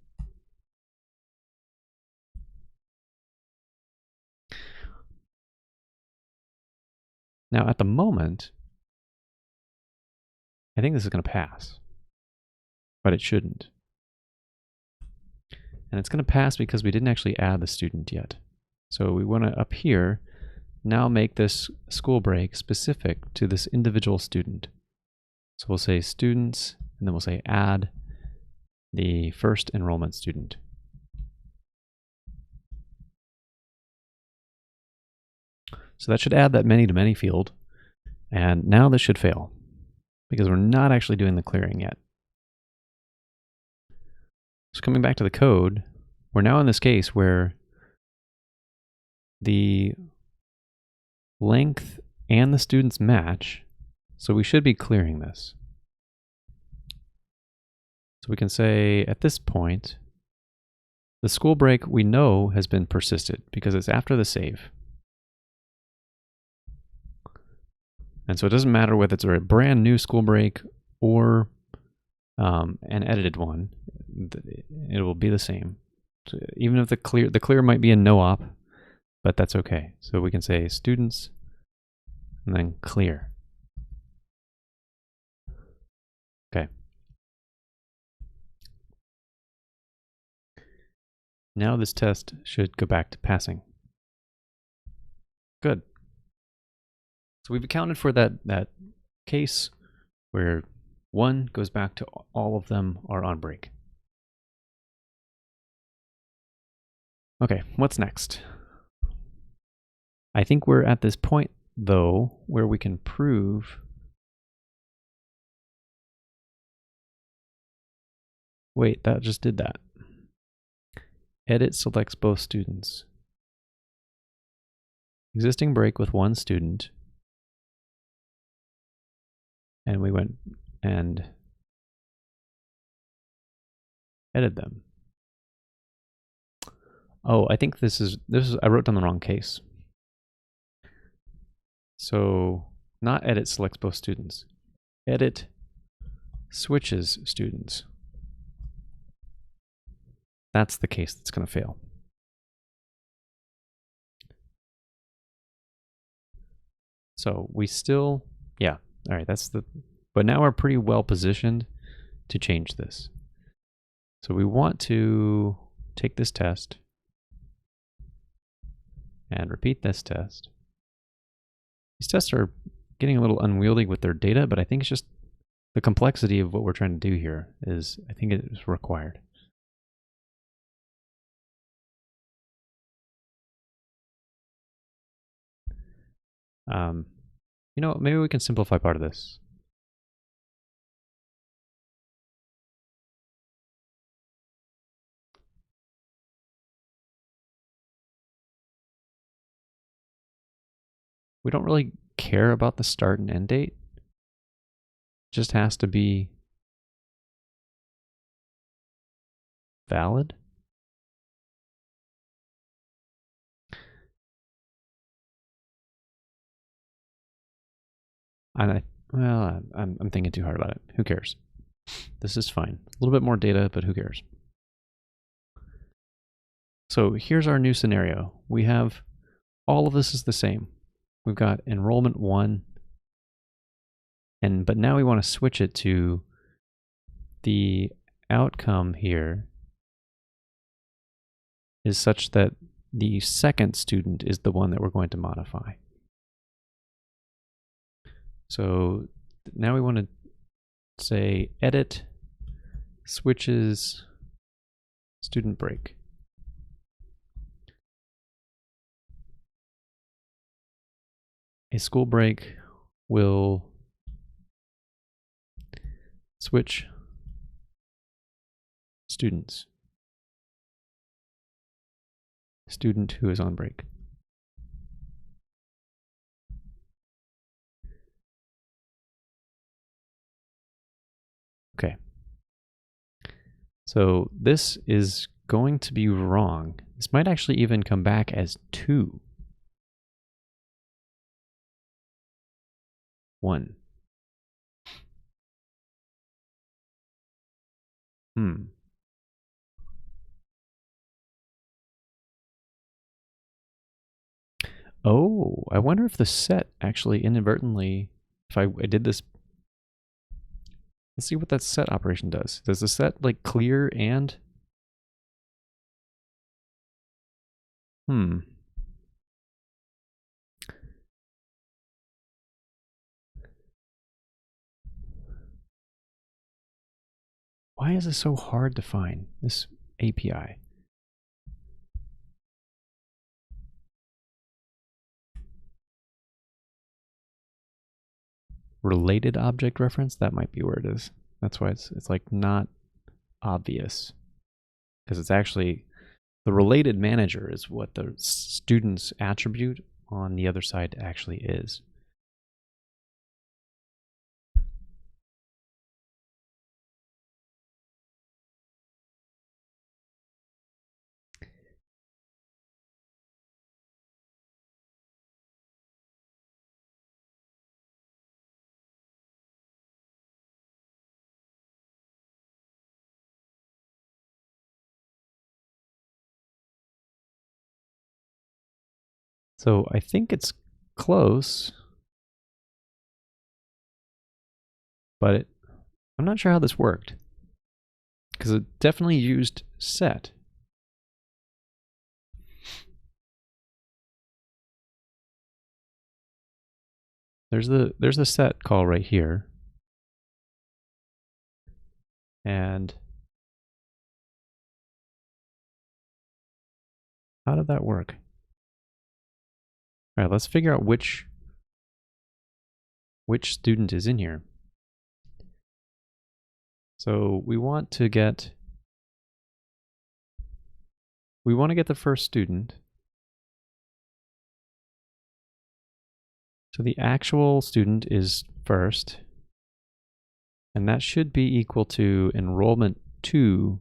Now at the moment, I think this is going to pass, but it shouldn't. And it's going to pass because we didn't actually add the student yet. So we want to, up here, now make this school break specific to this individual student. So we'll say students, and then we'll say add the first enrollment student. So that should add that many-to-many field. And now this should fail because we're not actually doing the clearing yet. So coming back to the code, we're now in this case where the length and the students match. So we should be clearing this. So we can say at this point, the school break we know has been persisted because it's after the save. And so it doesn't matter whether it's a brand new school break or an edited one, it will be the same. So even if the clear might be a no op, but that's okay. So we can say students and then clear. Okay. Now this test should go back to passing. Good. So we've accounted for that case where 1 goes back to all of them are on break. Okay, what's next? I think we're at this point, though, where we can prove. Wait, that just did that. Edit selects both students. Existing break with 1 student. And we went and edited them. Oh, I think this is I wrote down the wrong case. So not edit selects both students. Edit switches students. That's the case that's going to fail. So we still, yeah, all right, but now we're pretty well positioned to change this. So we want to take this test and repeat this test. These tests are getting a little unwieldy with their data, but I think it's just the complexity of what we're trying to do here I think it is required. You know, maybe we can simplify part of this. We don't really care about the start and end date. It just has to be valid. And I'm thinking too hard about it. Who cares? This is fine. A little bit more data, but who cares? So here's our new scenario. We have all of this is the same. We've got enrollment 1, but now we want to switch it to the outcome here is such that the second student is the one that we're going to modify. So now we want to say edit switches student break. A school break will switch students. Student who is on break. Okay. So this is going to be wrong. This might actually even come back as 2. 1. Oh, I wonder if the set actually inadvertently, if I did this, let's see what that set operation does. Does the set like clear and? Why is this so hard to find, this API? Related object reference, that might be where it is. That's why it's like not obvious, because it's actually the related manager is what the student's attribute on the other side actually is. So I think it's close, but I'm not sure how this worked, because it definitely used set. There's the set call right here, and how did that work? All right, let's figure out which student is in here. So we want to get the first student. So the actual student is first, and that should be equal to enrollment 2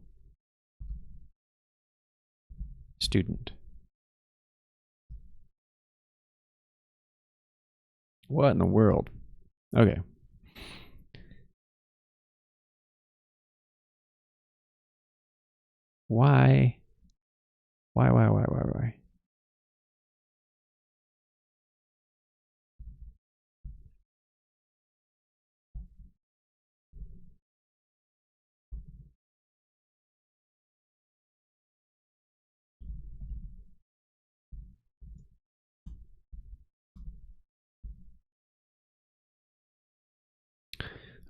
student. What in the world? Okay. Why?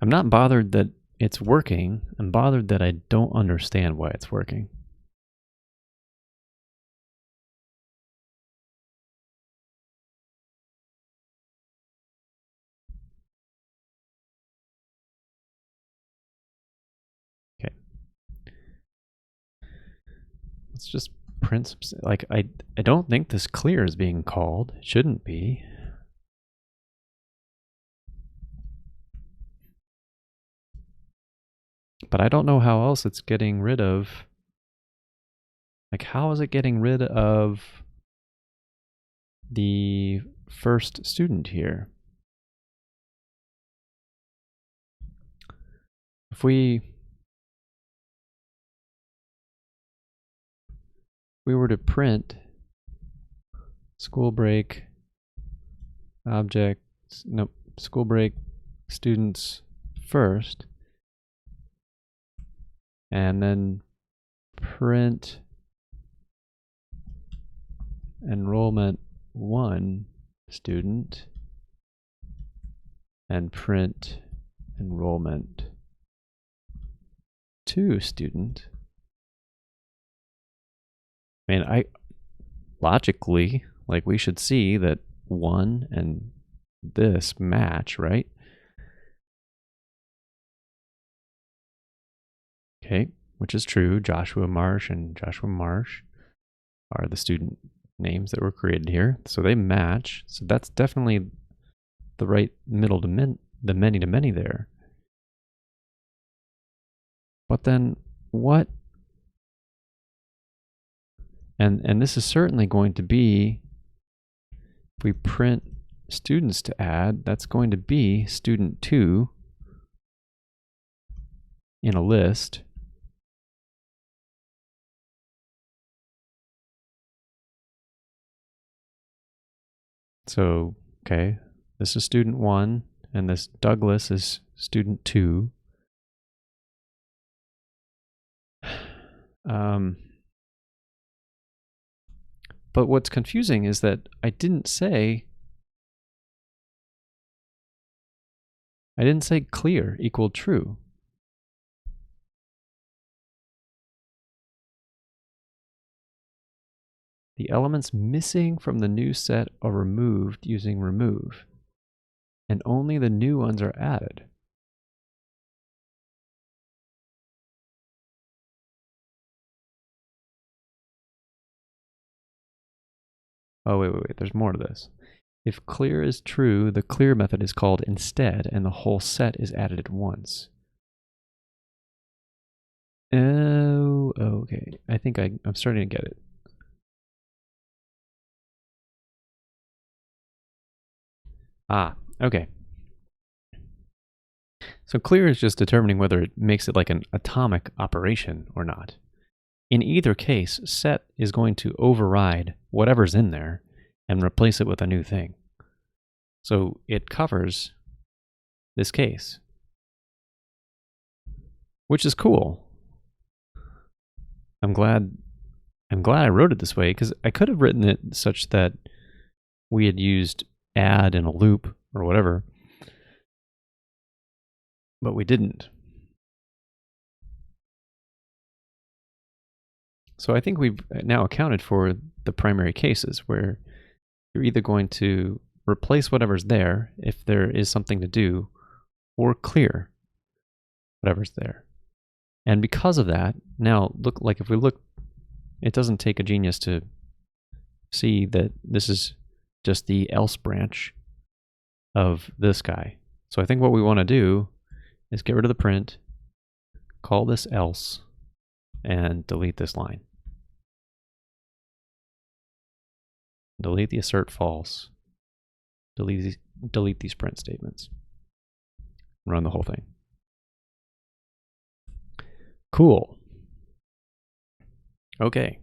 I'm not bothered that it's working. I'm bothered that I don't understand why it's working. Okay. Let's just print some, like I don't think this clear is being called. It shouldn't be. But I don't know how else it's getting rid of. Like, how is it getting rid of the first student here? If we were to print school break objects, nope, school break students first, and then print enrollment 1 student and print enrollment 2 student. I mean, logically, like, we should see that 1 and this match, right? Okay, which is true. Joshua Marsh and Joshua Marsh are the student names that were created here. So they match. So that's definitely the right middle to the many there. But then what? And this is certainly going to be, if we print students to add, that's going to be student 2 in a list. So, okay, this is student 1, and this Douglas is student 2. But what's confusing is that I didn't say clear equal true. The elements missing from the new set are removed using remove, and only the new ones are added. Oh, wait, there's more to this. If clear is true, the clear method is called instead, and the whole set is added at once. Oh, okay. I think I'm starting to get it. Ah, okay. So clear is just determining whether it makes it like an atomic operation or not. In either case, set is going to override whatever's in there and replace it with a new thing. So it covers this case, which is cool. I'm glad I wrote it this way, because I could have written it such that we had used add in a loop or whatever, but we didn't. So I think we've now accounted for the primary cases where you're either going to replace whatever's there if there is something to do, or clear whatever's there. And because of that, now look, like if we look, it doesn't take a genius to see that this is just the else branch of this guy. So I think what we want to do is get rid of the print, call this else, and delete this line. Delete the assert false. Delete these print statements. Run the whole thing. Cool. Okay.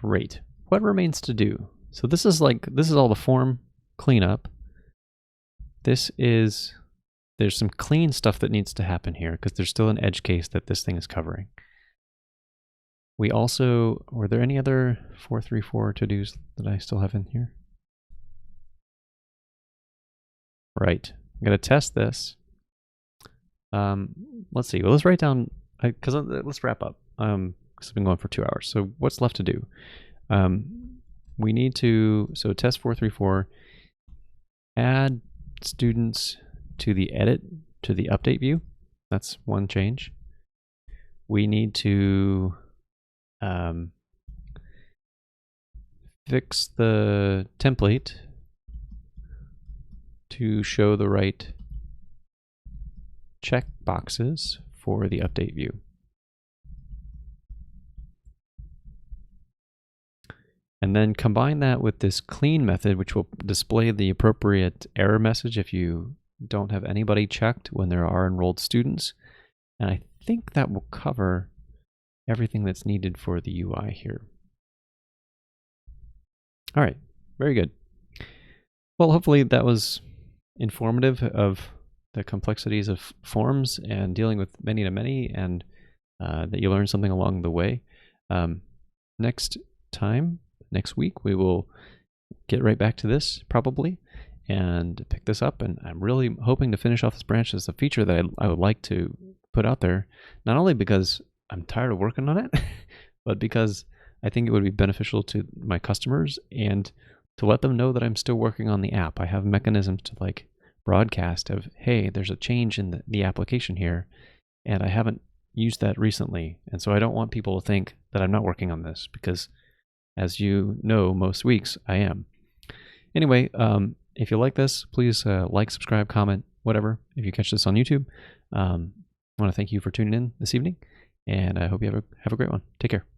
Great. What remains to do? So this is all the form cleanup. There's some clean stuff that needs to happen here because there's still an edge case that this thing is covering. We also, were there any other 434 to-dos that I still have in here? Right. I'm going to test this. Let's see. Well, let's write down, let's wrap up. Because I've been going for 2 hours. So what's left to do? We need to, so test 434, add students to the update view. That's one change. We need to fix the template to show the right check boxes for the update view. And then combine that with this clean method, which will display the appropriate error message if you don't have anybody checked when there are enrolled students. And I think that will cover everything that's needed for the UI here. All right, very good. Well, hopefully that was informative of the complexities of forms and dealing with many-to-many and that you learned something along the way. Next week, we will get right back to this probably and pick this up. And I'm really hoping to finish off this branch as a feature that I would like to put out there, not only because I'm tired of working on it, but because I think it would be beneficial to my customers and to let them know that I'm still working on the app. I have mechanisms to like broadcast of, hey, there's a change in the application here, and I haven't used that recently. And so I don't want people to think that I'm not working on this, because as you know, most weeks I am. Anyway, if you like this, please like, subscribe, comment, whatever. If you catch this on YouTube, I want to thank you for tuning in this evening, and I hope you have a great one. Take care.